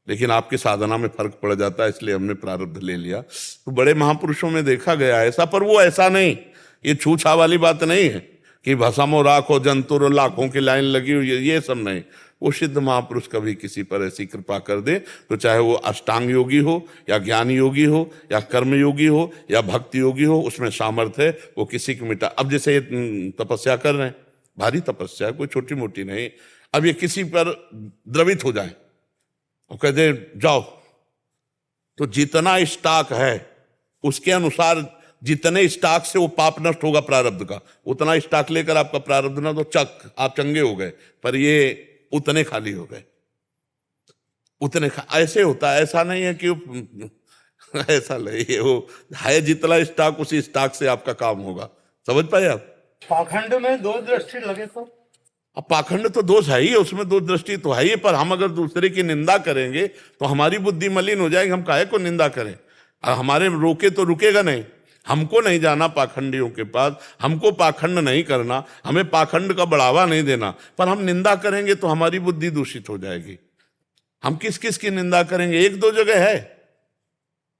लेकिन आपकी साधना में फर्क पड़ जाता है, इसलिए हमने प्रारब्ध ले लिया। तो बड़े महापुरुषों में देखा गया ऐसा, पर वो ऐसा नहीं, ये छूछा वाली बात नहीं है कि भस्मो राखो जंतुर लाखों की लाइन लगी हुई है, ये सब नहीं। वो सिद्ध महापुरुष कभी किसी पर ऐसी कृपा कर दे तो चाहे वो अष्टांग योगी हो या ज्ञान योगी हो या कर्म योगी हो या भक्ति योगी हो, उसमें सामर्थ्य है, वो किसी को मिटा। अब जैसे तपस्या कर रहे हैं, भारी तपस्या, कोई छोटी मोटी नहीं। अब ये किसी पर द्रवित हो जाए और कह दे जाओ, तो जितना स्टॉक है उसके अनुसार, जितने स्टॉक से वो पाप नष्ट होगा प्रारब्ध का, उतना स्टॉक लेकर आपका प्रारब्ध ना तो चक आप चंगे हो गए, पर ये उतने खाली हो गए, उतने ऐसे होता है। ऐसा नहीं है कि ऐसा नहीं है, वो है जितना स्टॉक उसी स्टॉक से आपका काम होगा। समझ पाए आप? पाखंड में दो दृष्टि लगे तो? अब पाखंड तो दोष है ही, उसमें दो दृष्टि तो है ही, पर हम अगर दूसरे की निंदा करेंगे तो हमारी बुद्धि मलिन हो जाएगी। हम काहे को निंदा करें? हमारे रोके तो रुकेगा नहीं। हमको नहीं जाना पाखंडियों के पास, हमको पाखंड नहीं करना, हमें पाखंड का बढ़ावा नहीं देना, पर हम निंदा करेंगे तो हमारी बुद्धि दूषित हो जाएगी। हम किस किस की निंदा करेंगे? एक दो जगह है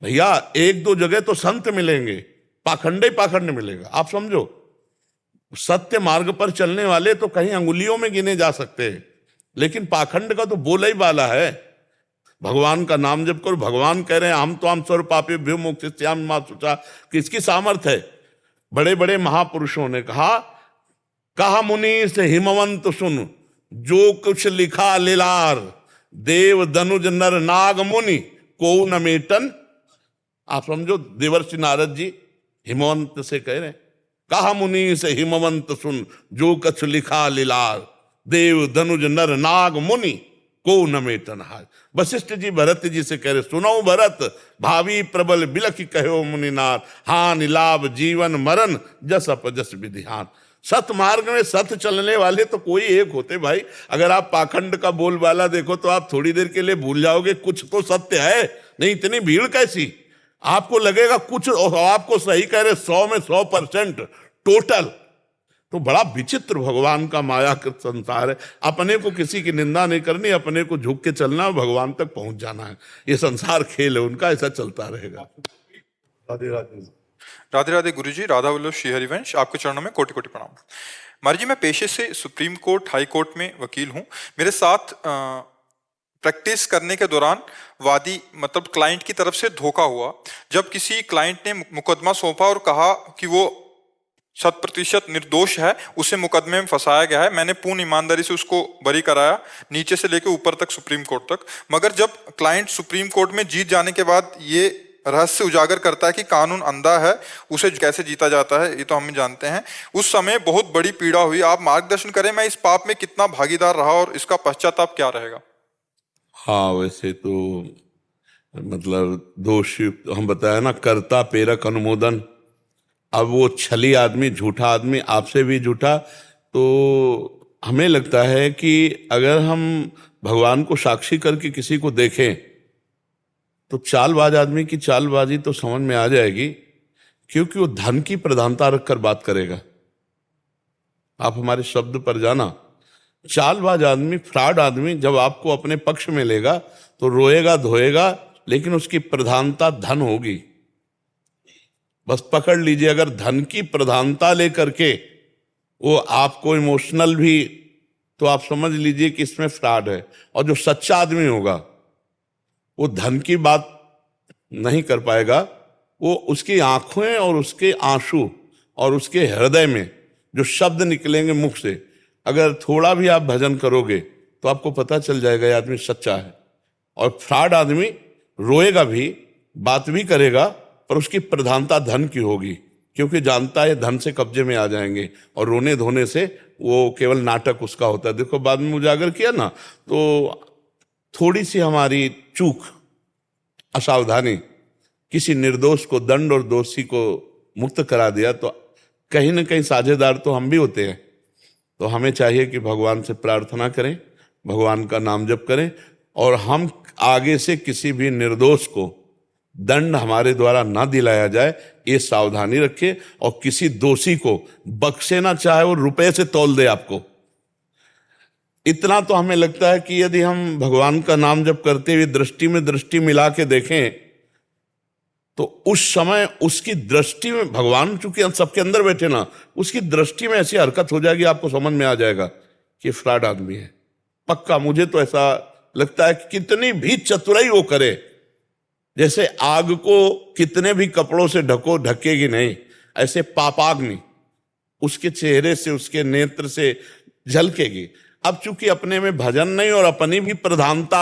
भैया, एक दो जगह तो संत मिलेंगे, पाखंड ही पाखंड मिलेगा। आप समझो, सत्य मार्ग पर चलने वाले तो कहीं अंगुलियों में गिने जा सकते हैं, लेकिन पाखंड का तो बोला ही बाला है। भगवान का नाम जब करो, भगवान कह रहे हैं हम तो हम स्वर पापी भ्यो मोक्षिष्यामि मा शुचा। किसकी सामर्थ है? बड़े बड़े महापुरुषों ने कहा मुनि से हिमवंत सुन, जो कुछ लिखा लीलार, देव दनुज नर नाग मुनि को न मेटन। आप समझो, देवर्षि नारद जी हिमवंत से कह रहे हैं, कहा मुनि से हिमवंत सुन, जो कछ लिखा लीलार, देव धनुज नर नाग मुनि को न मेटन हार। वशिष्ठ जी भरत जी से कह रहे, सुनो भरत भावी प्रबल बिलख कहो मुनिनाथ, हान लाभ जीवन मरण जस अपजस विधिहान। सत मार्ग में सत चलने वाले तो कोई एक होते भाई। अगर आप पाखंड का बोलबाला देखो तो आप थोड़ी देर के लिए भूल जाओगे कुछ तो सत्य है, नहीं इतनी भीड़ कैसी। आपको लगेगा कुछ, आपको सही कह रहे 100 में 100% टोटल। तो बड़ा विचित्र भगवान का माया का संसार है। अपने को किसी की निंदा नहीं करनी, अपने को झुक के चलना, भगवान तक पहुंच जाना है। ये संसार खेल है उनका, ऐसा चलता रहेगा। राधे राधे। राधे राधे गुरुजी, राधा वल्लभ श्री हरिवंश, आपके चरणों में कोटि कोटि प्रणाम। महाराज जी, मैं पेशे से सुप्रीम कोर्ट, हाई कोर्ट में वकील हूँ। मेरे साथ प्रैक्टिस करने के दौरान वादी मतलब क्लाइंट की तरफ से धोखा हुआ। जब किसी क्लाइंट ने मुकदमा सौंपा और कहा कि वो 100% निर्दोष है, उसे मुकदमे में फंसाया गया है, मैंने पूर्ण ईमानदारी से उसको बरी कराया, नीचे से लेकर ऊपर तक, सुप्रीम कोर्ट तक। मगर जब क्लाइंट सुप्रीम कोर्ट में जीत जाने के बाद ये रहस्य उजागर करता है कि कानून अंधा है, उसे कैसे जीता जाता है, ये तो हम जानते हैं। उस समय बहुत बड़ी पीड़ा हुई। आप मार्गदर्शन करें, मैं इस पाप में कितना भागीदार रहा और इसका पश्चाताप क्या रहेगा? हाँ, वैसे तो मतलब दोष हम बताया ना, कर्ता प्रेरक अनुमोदन। अब वो छली आदमी, झूठा आदमी, आपसे भी झूठा, तो हमें लगता है कि अगर हम भगवान को साक्षी करके किसी को देखें तो चालबाज आदमी की चालबाजी तो समझ में आ जाएगी, क्योंकि वो धन की प्रधानता रखकर बात करेगा। आप हमारे शब्द पर जाना, चालबाज आदमी, फ्रॉड आदमी जब आपको अपने पक्ष में लेगा तो रोएगा धोएगा, लेकिन उसकी प्रधानता धन होगी। बस पकड़ लीजिए, अगर धन की प्रधानता लेकर के वो आपको इमोशनल भी, तो आप समझ लीजिए कि इसमें फ्रॉड है। और जो सच्चा आदमी होगा वो धन की बात नहीं कर पाएगा, वो उसकी आंखें और उसके आंसू और उसके हृदय में जो शब्द निकलेंगे मुख से, अगर थोड़ा भी आप भजन करोगे तो आपको पता चल जाएगा ये आदमी सच्चा है। और फ्रॉड आदमी रोएगा भी, बात भी करेगा, पर उसकी प्रधानता धन की होगी, क्योंकि जानता है धन से कब्जे में आ जाएंगे, और रोने धोने से वो केवल नाटक उसका होता है। देखो बाद में उजागर किया ना, तो थोड़ी सी हमारी चूक, असावधानी किसी निर्दोष को दंड और दोषी को मुक्त करा दिया, तो कहीं ना कहीं साझेदार तो हम भी होते हैं। तो हमें चाहिए कि भगवान से प्रार्थना करें, भगवान का नाम जप करें, और हम आगे से किसी भी निर्दोष को दंड हमारे द्वारा ना दिलाया जाए, ये सावधानी रखें। और किसी दोषी को बख्शे ना, चाहे वो रुपए से तौल दे आपको। इतना तो हमें लगता है कि यदि हम भगवान का नाम जप करते हुए दृष्टि में दृष्टि मिला के देखें, तो उस समय उसकी दृष्टि में, भगवान चूंकि हम सबके अंदर बैठे ना, उसकी दृष्टि में ऐसी हरकत हो जाएगी, आपको समझ में आ जाएगा कि फ्रॉड आदमी है पक्का। मुझे तो ऐसा लगता है कि कितनी भी चतुराई वो करे, जैसे आग को कितने भी कपड़ों से ढको ढकेगी नहीं, ऐसे पापाग्नि उसके चेहरे से, उसके नेत्र से झलकेगी। अब चूंकि अपने में भजन नहीं और अपनी भी प्रधानता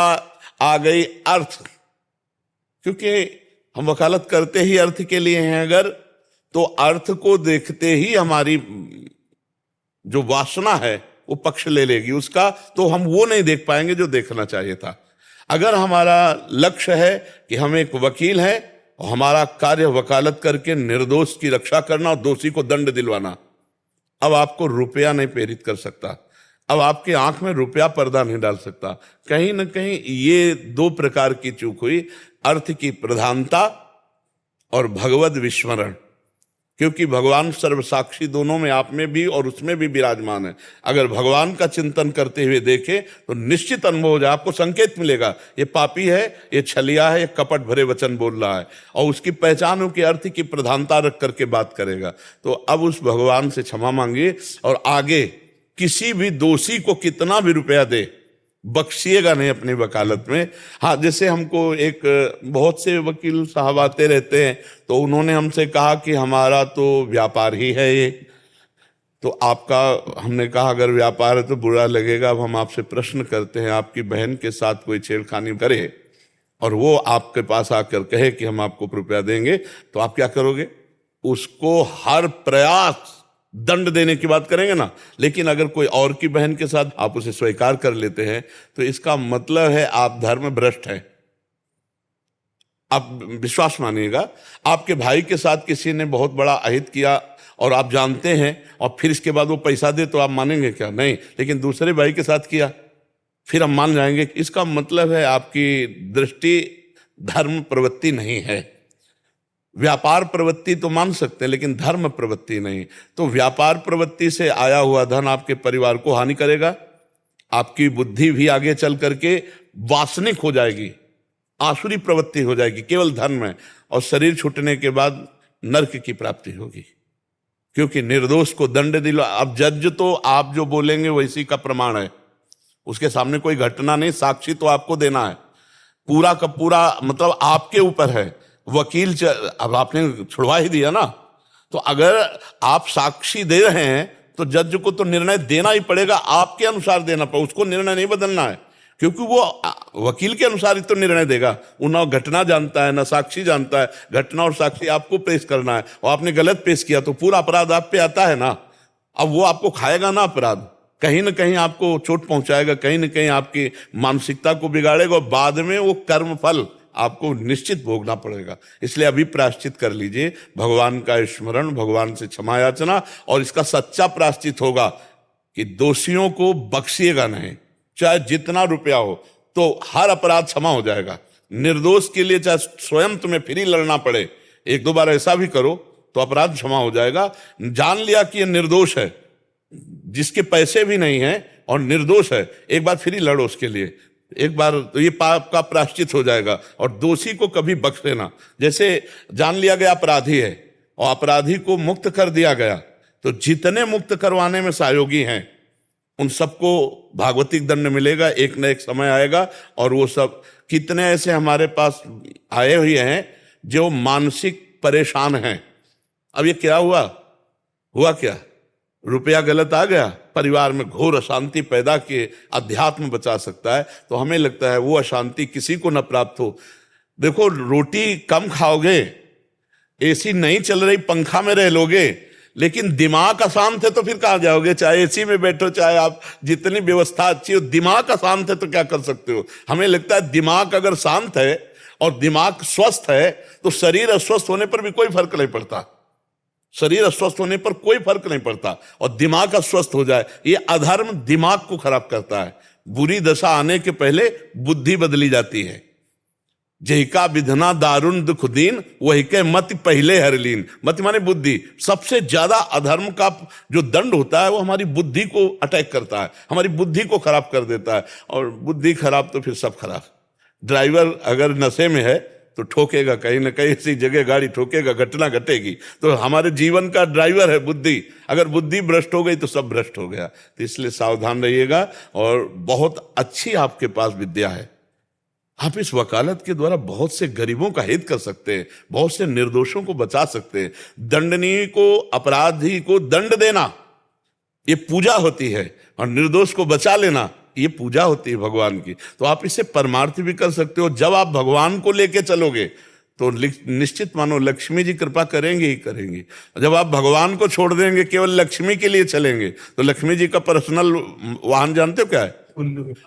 आ गई अर्थ, क्योंकि हम वकालत करते ही अर्थ के लिए हैं, अगर तो अर्थ को देखते ही हमारी जो वासना है वो पक्ष ले लेगी उसका, तो हम वो नहीं देख पाएंगे जो देखना चाहिए था। अगर हमारा लक्ष्य है कि हम एक वकील हैं और हमारा कार्य वकालत करके निर्दोष की रक्षा करना और दोषी को दंड दिलवाना, अब आपको रुपया नहीं प्रेरित कर सकता, अब आपके आंख में रुपया पर्दा नहीं डाल सकता। कहीं ना कहीं ये दो प्रकार की चूक हुई, अर्थ की प्रधानता और भगवद विस्मरण, क्योंकि भगवान सर्वसाक्षी दोनों में, आप में भी और उसमें भी विराजमान है। अगर भगवान का चिंतन करते हुए देखें तो निश्चित अनुभव हो जाए, आपको संकेत मिलेगा ये पापी है, ये छलिया है, ये कपट भरे वचन बोल रहा है, और उसकी पहचान हो कि अर्थ की प्रधानता रख करके बात करेगा। तो अब उस भगवान से क्षमा मांगिए, और आगे किसी भी दोषी को कितना भी रुपया दे, बख्शिएगा नहीं अपनी वकालत में। हाँ, जैसे हमको एक बहुत से वकील साहब आते रहते हैं, तो उन्होंने हमसे कहा कि हमारा तो व्यापार ही है ये, तो आपका, हमने कहा अगर व्यापार है तो बुरा लगेगा। अब हम आपसे प्रश्न करते हैं, आपकी बहन के साथ कोई छेड़खानी करे और वो आपके पास आकर कहे कि हम आपको रुपया देंगे, तो आप क्या करोगे? उसको हर प्रयास दंड देने की बात करेंगे ना। लेकिन अगर कोई और की बहन के साथ आप उसे स्वीकार कर लेते हैं, तो इसका मतलब है आप धर्म भ्रष्ट हैं। आप विश्वास मानिएगा, आपके भाई के साथ किसी ने बहुत बड़ा अहित किया और आप जानते हैं, और फिर इसके बाद वो पैसा दे, तो आप मानेंगे क्या? नहीं। लेकिन दूसरे भाई के साथ किया, फिर हम मान जाएंगे। इसका मतलब है आपकी दृष्टि धर्म प्रवृत्ति नहीं है। व्यापार प्रवृत्ति तो मान सकते हैं, लेकिन धर्म प्रवृत्ति नहीं। तो व्यापार प्रवृत्ति से आया हुआ धन आपके परिवार को हानि करेगा, आपकी बुद्धि भी आगे चल करके वासनिक हो जाएगी, आसुरी प्रवृत्ति हो जाएगी केवल धन में, और शरीर छूटने के बाद नरक की प्राप्ति होगी, क्योंकि निर्दोष को दंड दिला। अब जज तो आप जो बोलेंगे वैसी का प्रमाण है, उसके सामने कोई घटना नहीं, साक्षी तो आपको देना है, पूरा का पूरा मतलब आपके ऊपर है। वकील अब आपने छुड़वा ही दिया ना, तो अगर आप साक्षी दे रहे हैं तो जज को तो निर्णय देना ही पड़ेगा, आपके अनुसार देना पड़ेगा, उसको निर्णय नहीं बदलना है, क्योंकि वो वकील के अनुसार ही तो निर्णय देगा। वो ना घटना जानता है ना साक्षी जानता है, घटना और साक्षी आपको पेश करना है, और आपने गलत पेश किया तो पूरा अपराध आप पे आता है ना। अब वो आपको खाएगा ना अपराध, कहीं ना कहीं आपको चोट पहुंचाएगा, कहीं ना कहीं आपकी मानसिकता को बिगाड़ेगा, और बाद में वो कर्म फल आपको निश्चित भोगना पड़ेगा। इसलिए अभी प्रायश्चित कर लीजिए, भगवान का स्मरण, भगवान से क्षमा याचना, और इसका सच्चा प्रायश्चित होगा कि दोषियों को बख्शिएगा नहीं, चाहे जितना रुपया हो, तो हर अपराध क्षमा हो जाएगा। निर्दोष के लिए चाहे स्वयं तुम्हें फिर ही लड़ना पड़े, एक दो बार ऐसा भी करो तो अपराध क्षमा हो जाएगा। जान लिया कि ये निर्दोष है, जिसके पैसे भी नहीं है और निर्दोष है, एक बार फिर ही लड़ो उसके लिए, एक बार तो ये पाप का प्रायश्चित हो जाएगा। और दोषी को कभी बख्शे ना। जैसे जान लिया गया अपराधी है और अपराधी को मुक्त कर दिया गया, तो जितने मुक्त करवाने में सहयोगी हैं उन सबको भागवतिक दंड मिलेगा। एक न एक समय आएगा और वो सब, कितने ऐसे हमारे पास आए हुए हैं जो मानसिक परेशान हैं। अब ये क्या हुआ क्या? रुपया गलत आ गया, परिवार में घोर अशांति पैदा किए। अध्यात्म बचा सकता है, तो हमें लगता है वो अशांति किसी को न प्राप्त हो। देखो, रोटी कम खाओगे, एसी नहीं चल रही, पंखा में रह लोगे, लेकिन दिमाग अशांत है तो फिर कहाँ जाओगे? चाहे एसी में बैठो, चाहे आप जितनी व्यवस्था अच्छी हो, दिमाग अशांत है तो क्या कर सकते हो? हमें लगता है दिमाग अगर शांत है और दिमाग स्वस्थ है तो शरीर अस्वस्थ होने पर भी कोई फर्क नहीं पड़ता। शरीर अस्वस्थ होने पर कोई फर्क नहीं पड़ता, और दिमाग अस्वस्थ हो जाए, ये अधर्म दिमाग को खराब करता है। बुरी दशा आने के पहले बुद्धि बदली जाती है। जहिका विधना दारुण दुख दीन, वही के मत पहले हरलीन। मत माने बुद्धि। सबसे ज्यादा अधर्म का जो दंड होता है वो हमारी बुद्धि को अटैक करता है, हमारी बुद्धि को खराब कर देता है। और बुद्धि खराब तो फिर सब खराब। ड्राइवर अगर नशे में है तो ठोकेगा, कहीं ना कहीं ऐसी जगह गाड़ी ठोकेगा, घटना घटेगी। तो हमारे जीवन का ड्राइवर है बुद्धि। अगर बुद्धि भ्रष्ट हो गई तो सब भ्रष्ट हो गया। तो इसलिए सावधान रहिएगा। और बहुत अच्छी आपके पास विद्या है, आप इस वकालत के द्वारा बहुत से गरीबों का हित कर सकते हैं, बहुत से निर्दोषों को बचा सकते हैं। दंडनीय को, अपराधी को दंड देना ये पूजा होती है, और निर्दोष को बचा लेना ये पूजा होती है भगवान की। तो आप इसे परमार्थ भी कर सकते हो। जब आप भगवान को लेके चलोगे तो निश्चित मानो लक्ष्मी जी कृपा करेंगे ही करेंगे। जब आप भगवान को छोड़ देंगे, केवल लक्ष्मी के लिए चलेंगे, तो लक्ष्मी जी का पर्सनल वाहन जानते हो क्या है?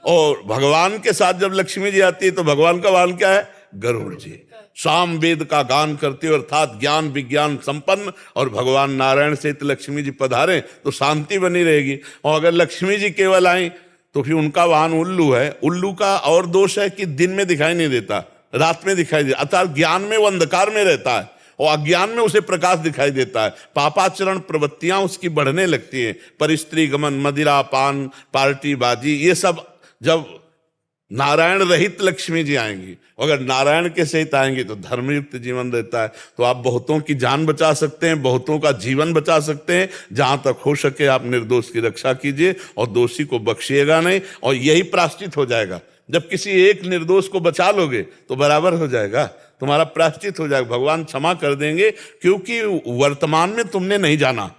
और भगवान के साथ जब लक्ष्मी जी आती है तो भगवान का वाहन क्या है? गरुड़ जी। साम वेद का गान करते हो, अर्थात ज्ञान विज्ञान संपन्न, और भगवान नारायण सहित लक्ष्मी जी पधारे तो शांति बनी रहेगी। और अगर लक्ष्मी जी केवल आई तो फिर उनका वाहन उल्लू है। उल्लू का और दोष है कि दिन में दिखाई नहीं देता, रात में दिखाई देता, अर्थात ज्ञान में वो अंधकार में रहता है और अज्ञान में उसे प्रकाश दिखाई देता है। पापाचरण प्रवृत्तियां उसकी बढ़ने लगती हैं, परिस्त्री गमन, मदिरा पान, पार्टी बाजी, ये सब जब नारायण रहित लक्ष्मी जी आएंगी, अगर नारायण के सहित आएंगी तो धर्मयुक्त जीवन रहता है। तो आप बहुतों की जान बचा सकते हैं, बहुतों का जीवन बचा सकते हैं। जहां तक हो सके आप निर्दोष की रक्षा कीजिए और दोषी को बख्शिएगा नहीं, और यही प्रायश्चित हो जाएगा। जब किसी एक निर्दोष को बचा लोगे तो बराबर हो जाएगा, तुम्हारा प्रायश्चित हो जाएगा, भगवान क्षमा कर देंगे। क्योंकि वर्तमान में तुमने नहीं जाना,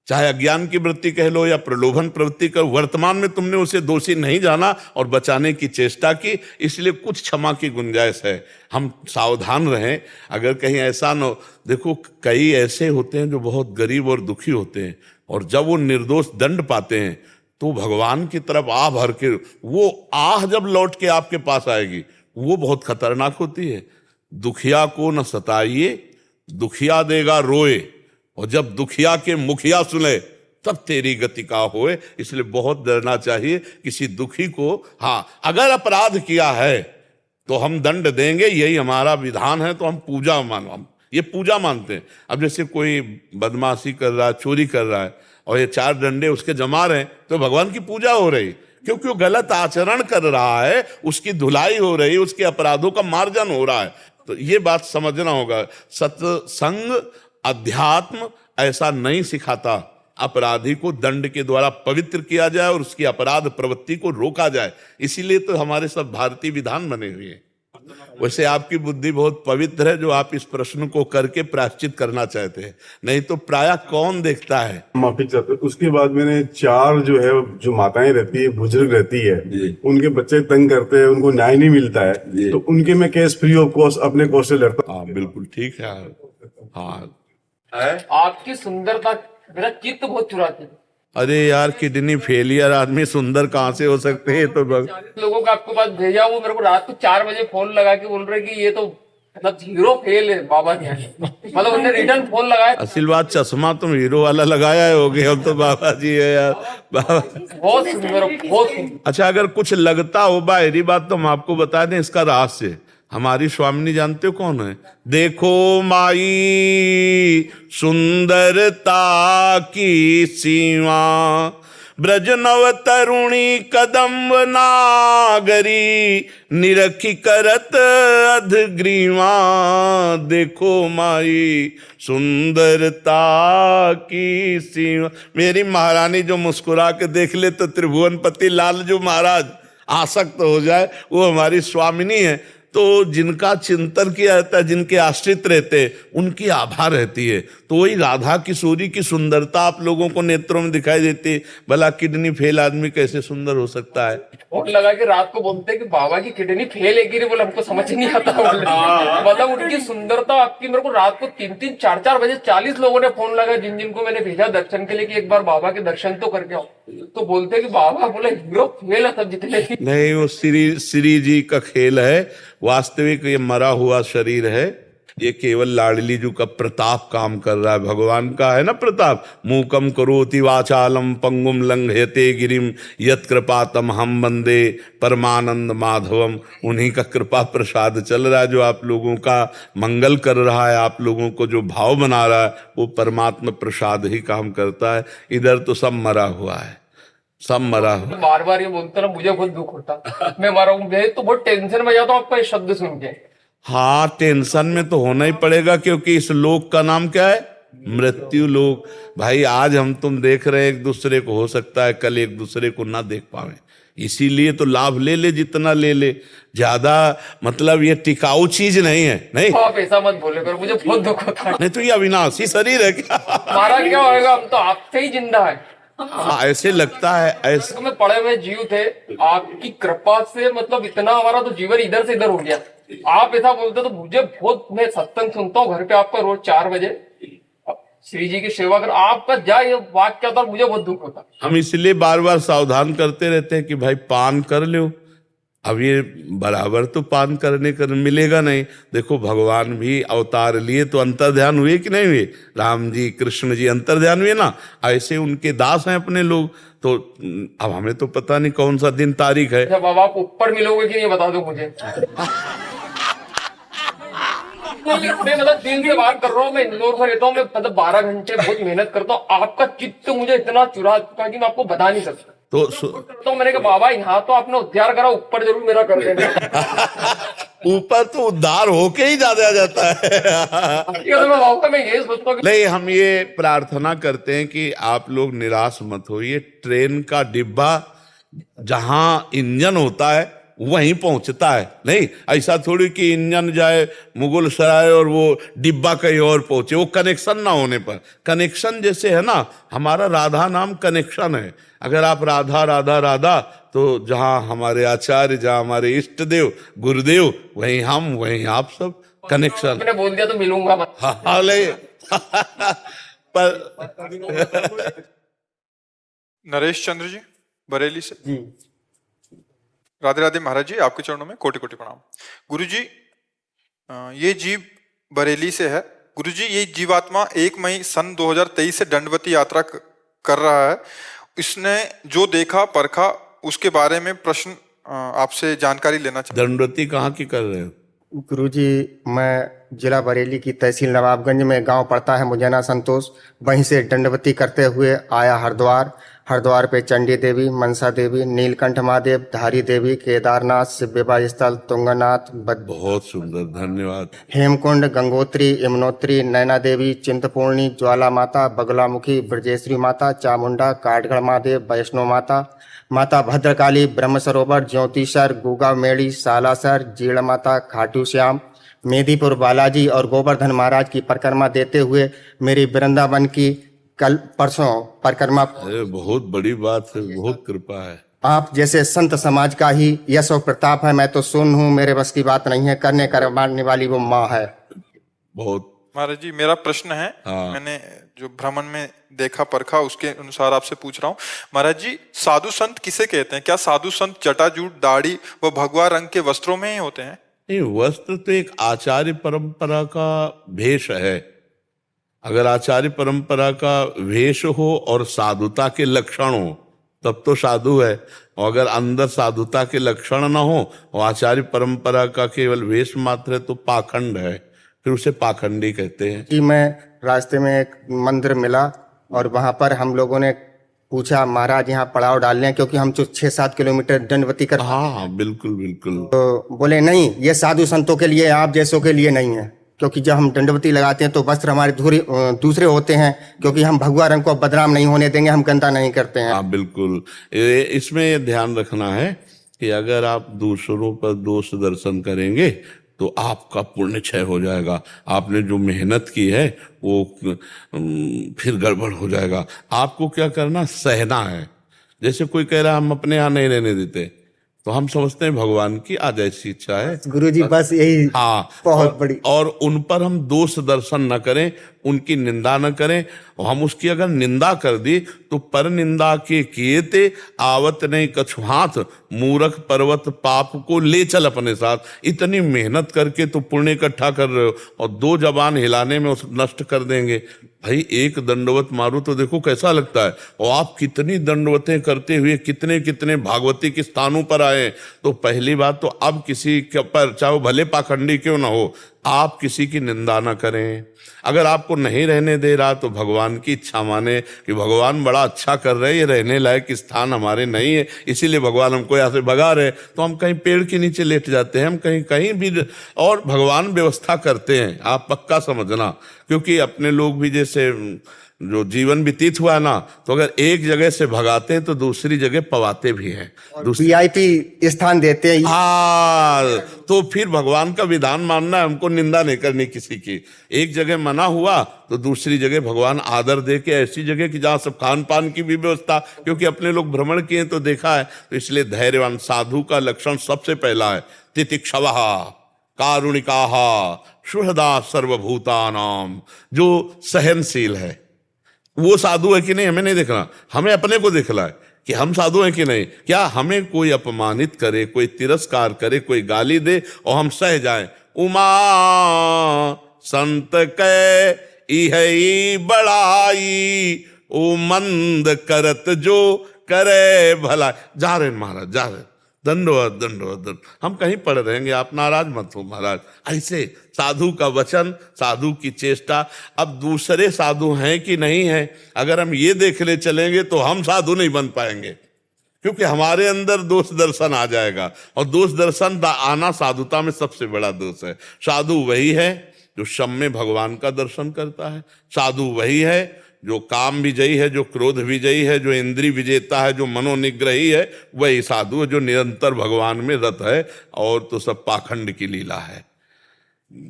चाहे अज्ञान की वृत्ति कह लो या प्रलोभन प्रवृत्ति कर, वर्तमान में तुमने उसे दोषी नहीं जाना और बचाने की चेष्टा की, इसलिए कुछ क्षमा की गुंजाइश है। हम सावधान रहें, अगर कहीं ऐसा न हो। देखो, कई ऐसे होते हैं जो बहुत गरीब और दुखी होते हैं, और जब वो निर्दोष दंड पाते हैं तो भगवान की तरफ आह भर के, वो आह जब लौट के आपके पास आएगी वो बहुत खतरनाक होती है। दुखिया को न सताइए, दुखिया देगा रोए, और जब दुखिया के मुखिया सुने तब तेरी गति का होए। इसलिए बहुत डरना चाहिए किसी दुखी को। हाँ, अगर अपराध किया है तो हम दंड देंगे, यही हमारा विधान है। तो हम पूजा हम ये पूजा मानते हैं। अब जैसे कोई बदमाशी कर रहा है, चोरी कर रहा है, और ये 4 डंडे उसके जमा रहे हैं, तो भगवान की पूजा हो रही, क्योंकि वो गलत आचरण कर रहा है, उसकी धुलाई हो रही, उसके अपराधों का मार्जन हो रहा है। तो ये बात समझना होगा। सत्संग अध्यात्म ऐसा नहीं सिखाता। अपराधी को दंड के द्वारा पवित्र किया जाए और उसकी अपराध प्रवृत्ति को रोका जाए। इसीलिए तो हमारे सब भारतीय विधान बने हुए हैं। वैसे आपकी बुद्धि बहुत पवित्र है जो आप इस प्रश्न को करके प्रायश्चित करना चाहते हैं, नहीं तो प्रायः कौन देखता है। माफी चाहते हैं। उसके बाद मैंने 4 जो है, जो माताएं रहती है, बुजुर्ग रहती है, उनके बच्चे तंग करते हैं, उनको न्याय नहीं मिलता है, तो उनके मैं केस फ्री ऑफ कॉस्ट अपने कॉस्ट से लड़ता हूं। हाँ बिल्कुल ठीक है। हाँ, आपकी सुंदरता मेरा चित्त बहुत चुराती है। अरे यार, किडनी फेलियर आदमी सुंदर कहाँ से हो सकते हैं? तो लोगों को आपके पास भेजा, वो मेरे को रात को 4 बजे फोन लगा के बोल रहे कि ये तो मतलब हीरो फेल है बाबा के यहाँ। मतलब उन्होंने रिटर्न फोन लगाया। असल बात, चश्मा तुम हीरो वाला लगाया होगे, अब तो बाबा जी है यार। बाबा बहुत सुंदर, बहुत सुंदर। अच्छा, अगर कुछ लगता हो बाहरी बात तो हम आपको बता दें इसका रहस्य। हमारी स्वामिनी जानते हो कौन है? देखो माई सुंदरता की सीमा, ब्रज नव तरुणी कदम्ब नागरी, निरखी करत अधग्रीवा, देखो माई सुंदरता की सीमा। मेरी महारानी जो मुस्कुरा के देख ले तो त्रिभुवनपति लाल जो महाराज आसक्त हो जाए, वो हमारी स्वामिनी है। तो जिनका चिंतन किया जाता है, जिनके आश्रित रहते हैं, उनकी आभा रहती है। तो वही राधा किशोरी की सुंदरता आप लोगों को नेत्रों में दिखाई देती है। भला किडनी फेल आदमी कैसे सुंदर हो सकता है? फोन लगा के रात को बोलते हैं कि बाबा की किडनी फेल है कि नहीं, बोले हमको समझ नहीं आता। मतलब उनकी सुंदरता आपकी, मेरे को रात को 3-3, 4-4 बजे 40 लोगों ने फोन लगा, जिनको मैंने भेजा दर्शन के लिए कि एक बार बाबा के दर्शन तो करके आओ। तो बोलते हैं कि बाबा बोले हीरो फेल है सब जितने। नहीं, वो श्री जी का खेल है। वास्तविक ये मरा हुआ शरीर है, ये केवल लाडली जी का प्रताप काम कर रहा है। भगवान का है ना प्रताप, मूकम करोति वाचालम पंगुम लंघयते गिरिम यत कृपातम हम वंदे परमानंद माधवम। उन्हीं का कृपा प्रसाद चल रहा है, जो आप लोगों का मंगल कर रहा है, आप लोगों को जो भाव बना रहा है, वो परमात्मा प्रसाद ही काम करता है। इधर तो सब मरा हुआ है, सब मरा हुआ। बार बार ये बोलते ना, मुझे बहुत दुख होता, मैं मरा हूँ। मैं तो बहुत टेंशन में जाता हूँ आपका ये शब्द सुन के। हाँ, टेंशन में तो होना ही पड़ेगा, क्योंकि इस लोक का नाम क्या है? मृत्यु लोक। भाई आज हम तुम देख रहे हैं एक दूसरे को, हो सकता है कल एक दूसरे को ना देख पावे, इसीलिए तो लाभ ले ले जितना ले ले, ज्यादा मतलब ये टिकाऊ चीज नहीं है। नहीं आप ऐसा मत बोले करो, मुझे बहुत दुख होता है। नहीं तो ये अविनाशी शरीर है क्या? हमारा क्या होएगा, हम तो आपसे ही जिंदा है। हाँ, ऐसे लगता है ऐसे। में पड़े हुए जीव थे, आपकी कृपा से मतलब इतना हमारा तो जीवन इधर से इधर हो गया। आप ऐसा बोलते तो मुझे बहुत, मैं सत्संग सुनता हूँ घर पे आपका रोज 4 बजे, श्री जी की सेवा कर, आपका जाए वाक्य था, मुझे बहुत दुख होता। हम इसलिए बार बार सावधान करते रहते हैं कि भाई पान कर लो। अब ये बराबर तो पान करने कर मिलेगा नहीं। देखो भगवान भी अवतार लिए तो अंतर्ध्यान हुए कि नहीं हुए? राम जी कृष्ण जी अंतर्ध्यान हुए ना, ऐसे उनके दास हैं अपने लोग। तो अब हमें तो पता नहीं कौन सा दिन तारीख है। जब अब आप ऊपर मिलोगे कि नहीं बता दो मुझे। मैं मतलब दिल से बात कर रहा हूँ, मैं इंदौर में रहता हूँ, मैं मतलब 12 घंटे बहुत मेहनत करता हूँ। आपका चित्त मुझे इतना चुरा चुका कि मैं आपको बता नहीं सकता। तो मैंने कहा बाबा यहाँ तो आपने उद्धार करा, ऊपर जरूर मेरा कर देना। ऊपर तो उद्धार होके ही ज्यादा जाता है। मैं ये सोचता हूँ। नहीं, हम ये प्रार्थना करते हैं कि आप लोग निराश मत होइए। ट्रेन का डिब्बा जहां इंजन होता है वहीं पहुंचता है। नहीं ऐसा थोड़ी कि इंजन जाए मुगल सराय और वो डिब्बा कहीं और पहुंचे, वो कनेक्शन ना होने पर। कनेक्शन जैसे है ना, हमारा राधा नाम कनेक्शन है। अगर आप राधा राधा राधा, तो जहां हमारे आचार्य, जहां हमारे इष्ट देव गुरुदेव, वहीं हम, वहीं आप, सब कनेक्शन। मैंने बोल दिया तो मिलूंगा मत। हाँ पर नरेश चंद्र जी बरेली से। राधे राधे महाराज जी, आपके चरणों में कोटि कोटि प्रणाम। गुरु जी, ये जीव बरेली से है। गुरु जी, ये जीवात्मा 1 मई सन 2023 से दंडवती यात्रा कर रहा है। इसने जो देखा परखा उसके बारे में प्रश्न आपसे जानकारी लेना चाहता। दंडवती कहाँ की कर रहे हो? गुरुजी, मैं जिला बरेली की तहसील नवाबगंज में गांव पड़ता है मुजैना संतोष, वहीं से दंडवती करते हुए आया हरिद्वार। हरिद्वार पे चंडी देवी, मनसा देवी, नीलकंठ महादेव, धारी देवी, केदारनाथ, शिवविवाह स्थल, तुंगनाथ, बहुत सुंदर, धन्यवाद। हेमकुंड, गंगोत्री, यमुनोत्री, नैना देवी, चिंतपूर्णी, ज्वाला माता, बगलामुखी, ब्रजेश्वरी माता, चामुंडा, काठगढ़ महादेव, वैष्णो माता, माता भद्रकाली, ब्रह्म सरोवर, ज्योतिषर, गुगा मेड़ी, सालासर, जीड़ माता, खाटू श्याम, मेदीपुर बालाजी और गोवर्धन महाराज की परिक्रमा देते हुए मेरी वृंदावन की कल परसों परिक्रमा। अरे बहुत बड़ी बात है, बहुत कृपा है। आप जैसे संत समाज का ही यश और प्रताप है। मैं तो सुन हूँ, मेरे बस की बात नहीं है, करने करवाने वाली वो माँ है। बहुत। महाराज जी, मेरा प्रश्न है, मैंने जो भ्रमण में देखा परखा उसके अनुसार आपसे पूछ रहा हूँ। महाराज जी, साधु संत किसे कहते हैं? क्या साधु संत जटाजूट, दाढ़ी व भगवा रंग के वस्त्रों में ही होते हैं? नहीं, वस्त्र तो एक आचार्य परंपरा का भेष है। अगर आचार्य परंपरा का वेश हो और साधुता के लक्षण हो तब तो साधु है, और अगर अंदर साधुता के लक्षण ना हो और आचार्य परंपरा का केवल वेश मात्र है तो पाखंड है, फिर उसे पाखंडी कहते हैं। कि मैं रास्ते में एक मंदिर मिला और वहां पर हम लोगों ने पूछा महाराज यहाँ पड़ाव डाल लें क्योंकि हम तो 6-7 किलोमीटर दंडवती कर, हाँ बिल्कुल बिल्कुल। तो बोले नहीं ये साधु संतों के लिए, आप जैसों के लिए नहीं है, क्योंकि जब हम दंडवती लगाते हैं तो वस्त्र हमारे दूसरे होते हैं, क्योंकि हम भगवा रंग को बदनाम नहीं होने देंगे, हम गंदा नहीं करते हैं। हाँ बिल्कुल। इसमें ये ध्यान रखना है कि अगर आप दूसरों पर दोष दर्शन करेंगे तो आपका पुण्य क्षय हो जाएगा, आपने जो मेहनत की है वो फिर गड़बड़ हो जाएगा। आपको क्या करना, सहना है। जैसे कोई कह रहा हम अपने यहाँ नहीं रहने देते, तो हम समझते हैं भगवान की आज ऐसी इच्छा है। गुरुजी बस यही हाँ, बहुत बड़ी, और उन पर हम दोष दर्शन न करें, उनकी निंदा न करें। और हम उसकी अगर निंदा कर दी तो पर निंदा के किए ते आवत नहीं कछु हाथ, मूर्ख पर्वत पाप को ले चल अपने साथ। इतनी मेहनत करके तो पुण्य इकट्ठा कर रहे हो और 2 जबान हिलाने में उस नष्ट कर देंगे। भाई एक दंडवत मारो तो देखो कैसा लगता है, और आप कितनी दंडवतें करते हुए कितने कितने भागवती के स्थानों पर आए। तो पहली बात तो अब किसी के पर, चाहे वो भले पाखंडी क्यों ना हो, आप किसी की निंदा ना करें। अगर आपको नहीं रहने दे रहा तो भगवान की इच्छा माने कि भगवान बड़ा अच्छा कर रहे हैं, ये रहने लायक स्थान हमारे नहीं है, इसीलिए भगवान हमको यहाँ से भगा रहे। तो हम कहीं पेड़ के नीचे लेट जाते हैं, हम कहीं कहीं भी, और भगवान व्यवस्था करते हैं, आप पक्का समझना। क्योंकि अपने लोग भी जैसे जो जीवन व्यतीत हुआ ना, तो अगर एक जगह से भगाते हैं तो दूसरी जगह पवाते भी हैं, VIP स्थान देते हैं। हाँ, तो फिर भगवान का विधान मानना है, हमको निंदा नहीं करनी किसी की। एक जगह मना हुआ तो दूसरी जगह भगवान आदर दे के ऐसी जगह कि जहाँ सब खान पान की भी व्यवस्था, क्योंकि अपने लोग भ्रमण किए तो देखा है। तो इसलिए धैर्यवान साधु का लक्षण सबसे पहला है तितिक्षवः कारुणिकाः सुहृदा सर्वभूतानाम, जो सहनशील है। वो साधु है कि नहीं हमें नहीं देखना, हमें अपने को देखना है कि हम साधु हैं कि नहीं। क्या हमें कोई अपमानित करे, कोई तिरस्कार करे, कोई गाली दे और हम सह जाएं। उमा संत कै इहई बड़ाई, ओ मंद करत जो करे भला। जा रहे महाराज, जा रहे, दंडवत दंडवत दंड। हम कहीं पड़ रहेंगे, आप नाराज मत हो महाराज। ऐसे साधु का वचन, साधु की चेष्टा। अब दूसरे साधु हैं कि नहीं है, अगर हम ये देखने चलेंगे तो हम साधु नहीं बन पाएंगे, क्योंकि हमारे अंदर दोष दर्शन आ जाएगा। और दोष दर्शन आना साधुता में सबसे बड़ा दोष है। साधु वही है जो शम में भगवान का दर्शन करता है, साधु वही है जो काम विजयी है, जो क्रोध विजयी है, जो इंद्रिय विजेता है, जो मनोनिग्रही है, वही साधु है जो निरंतर भगवान में रत है। और तो सब पाखंड की लीला है।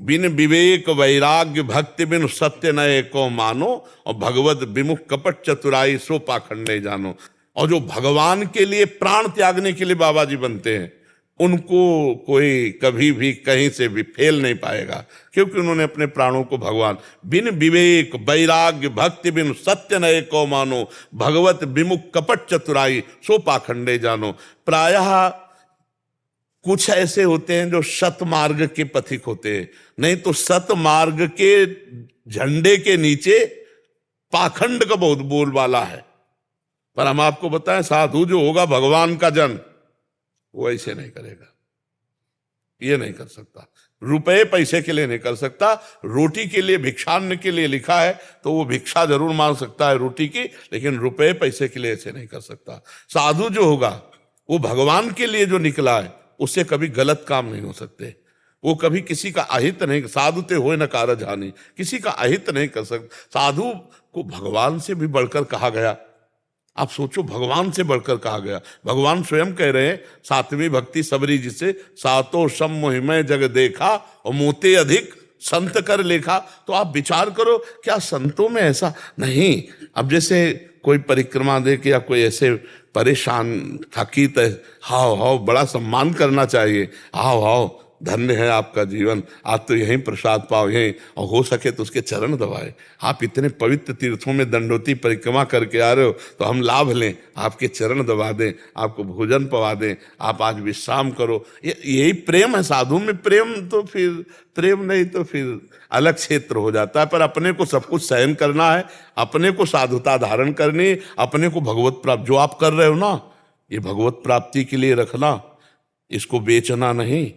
बिन विवेक वैराग्य भक्ति बिन सत्य न एको मानो, और भगवत विमुख कपट चतुराई सो पाखंड नहीं जानो। और जो भगवान के लिए प्राण त्यागने के लिए बाबा जी बनते हैं, उनको कोई कभी भी कहीं से भी फेल नहीं पाएगा, क्योंकि उन्होंने अपने प्राणों को भगवान। बिन विवेक वैराग्य भक्ति बिन सत्य न एको मानो, भगवत विमुख कपट चतुराई सो पाखंडे जानो। प्रायः कुछ ऐसे होते हैं जो सत मार्ग के पथिक होते हैं, नहीं तो सत मार्ग के झंडे के नीचे पाखंड का बहुत बोलबाला है। पर हम आपको बताएं, साधु जो होगा भगवान का जन, वो ऐसे नहीं करेगा, ये नहीं कर सकता। रुपए पैसे के लिए नहीं कर सकता, रोटी के लिए भिक्षान्न के लिए लिखा है तो वो भिक्षा जरूर मांग सकता है रोटी की, लेकिन रुपए पैसे के लिए ऐसे नहीं कर सकता। साधु जो होगा वो भगवान के लिए जो निकला है, उससे कभी गलत काम नहीं हो सकते। वो कभी किसी का अहित नहीं, साधु ते होए न कारज हानि, किसी का अहित नहीं कर सकता। साधु को भगवान से भी बढ़कर कहा गया। आप सोचो, भगवान से बढ़कर कहा गया। भगवान स्वयं कह रहे हैं 7वीं भक्ति सबरी जी से, सातो सम मोहिमय जग देखा और मोते अधिक संत कर लेखा। तो आप विचार करो, क्या संतों में ऐसा नहीं? अब जैसे कोई परिक्रमा दे के या कोई ऐसे परेशान थकित है, हाओ हाओ बड़ा सम्मान करना चाहिए, आओ आओ धन्य है आपका जीवन, आप तो यहीं प्रसाद पाओ यहीं, और हो सके तो उसके चरण दबाए। आप इतने पवित्र तीर्थों में दंडोती परिक्रमा करके आ रहे हो, तो हम लाभ लें, आपके चरण दबा दें, आपको भोजन पवा दें, आप आज विश्राम करो। यही प्रेम है साधु में। प्रेम तो फिर प्रेम नहीं तो फिर अलग क्षेत्र हो जाता है। पर अपने को सब कुछ सहन करना है, अपने को साधुता धारण करनी, अपने को भगवत प्राप्त जो आप कर रहे हो ना, ये भगवत प्राप्ति के लिए रखना, इसको बेचना नहीं।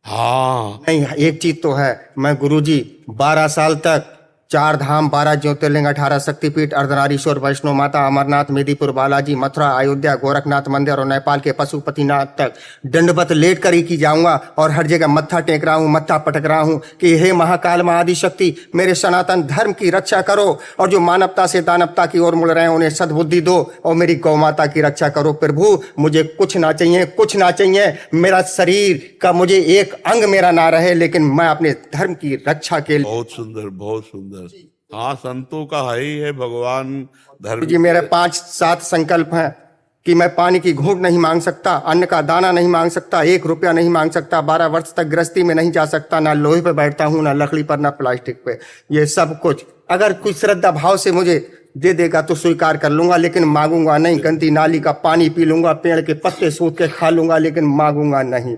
हाँ नहीं, एक चीज तो है, मैं गुरुजी 12 साल तक 4 धाम 12 ज्योतिर्लिंग 18 शक्तिपीठ अर्धनारीश्वर वैष्णो माता अमरनाथ मेदिपुर बालाजी मथुरा अयोध्या गोरखनाथ मंदिर और नेपाल के पशुपतिनाथ तक दंडवत लेट कर ही की जाऊंगा और हर जगह मत्था टेक रहा हूँ, मत्था पटक रहा हूँ कि हे महाकाल महाआदि शक्ति मेरे सनातन धर्म की रक्षा करो और जो मानवता से दानवता की ओर मुड़ रहे हैं उन्हें सद्बुद्धि दो और मेरी गौ माता की रक्षा करो। प्रभु मुझे कुछ ना चाहिए, कुछ ना चाहिए, मेरा शरीर का मुझे एक अंग मेरा ना रहे, लेकिन मैं अपने धर्म की रक्षा के लिए। बहुत सुंदर, बहुत सुंदर। हाँ, संतों का है ही है भगवान धर्म। जी मेरे 5-7 संकल्प हैं कि मैं पानी की घूंट नहीं मांग सकता, अन्न का दाना नहीं मांग सकता, 1 रुपया नहीं मांग सकता, 12 वर्ष तक गृहस्थी में नहीं जा सकता, ना लोहे पे बैठता हूँ, ना लकड़ी पर, ना प्लास्टिक पे। ये सब कुछ अगर कुछ श्रद्धा भाव से मुझे दे देगा तो स्वीकार कर लूंगा, लेकिन मांगूंगा नहीं। गंदी नाली का पानी पी लूंगा, पेड़ के पत्ते सूत के खा लूंगा, लेकिन मांगूंगा नहीं।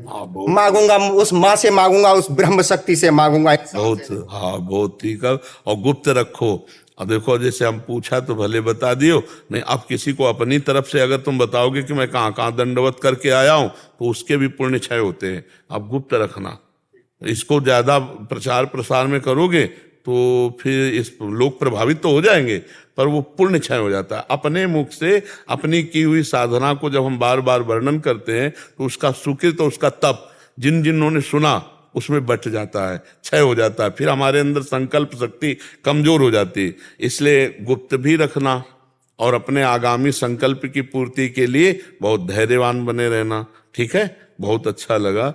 मांगूंगा उस माँ से मांगूंगा, उस ब्रह्म शक्ति से मांगूंगा। बहुत, हाँ, बहुत ठीक है। और गुप्त रखो। अब देखो, जैसे हम पूछा तो भले बता दियो, नहीं अब किसी को अपनी तरफ से अगर तुम बताओगे कि मैं कहाँ कहाँ दंडवत करके आया हूं तो उसके भी पुण्य क्षय होते हैं। अब गुप्त रखना, इसको ज्यादा प्रचार प्रसार में करोगे तो फिर इस लोग प्रभावित तो हो जाएंगे, पर वो पुण्य क्षय हो जाता है। अपने मुख से अपनी की हुई साधना को जब हम बार बार वर्णन करते हैं तो उसका सुकृत और उसका तप जिन्होंने सुना उसमें बट जाता है, क्षय हो जाता है, फिर हमारे अंदर संकल्प शक्ति कमजोर हो जाती है। इसलिए गुप्त भी रखना और अपने आगामी संकल्प की पूर्ति के लिए बहुत धैर्यवान बने रहना। ठीक है, बहुत अच्छा लगा।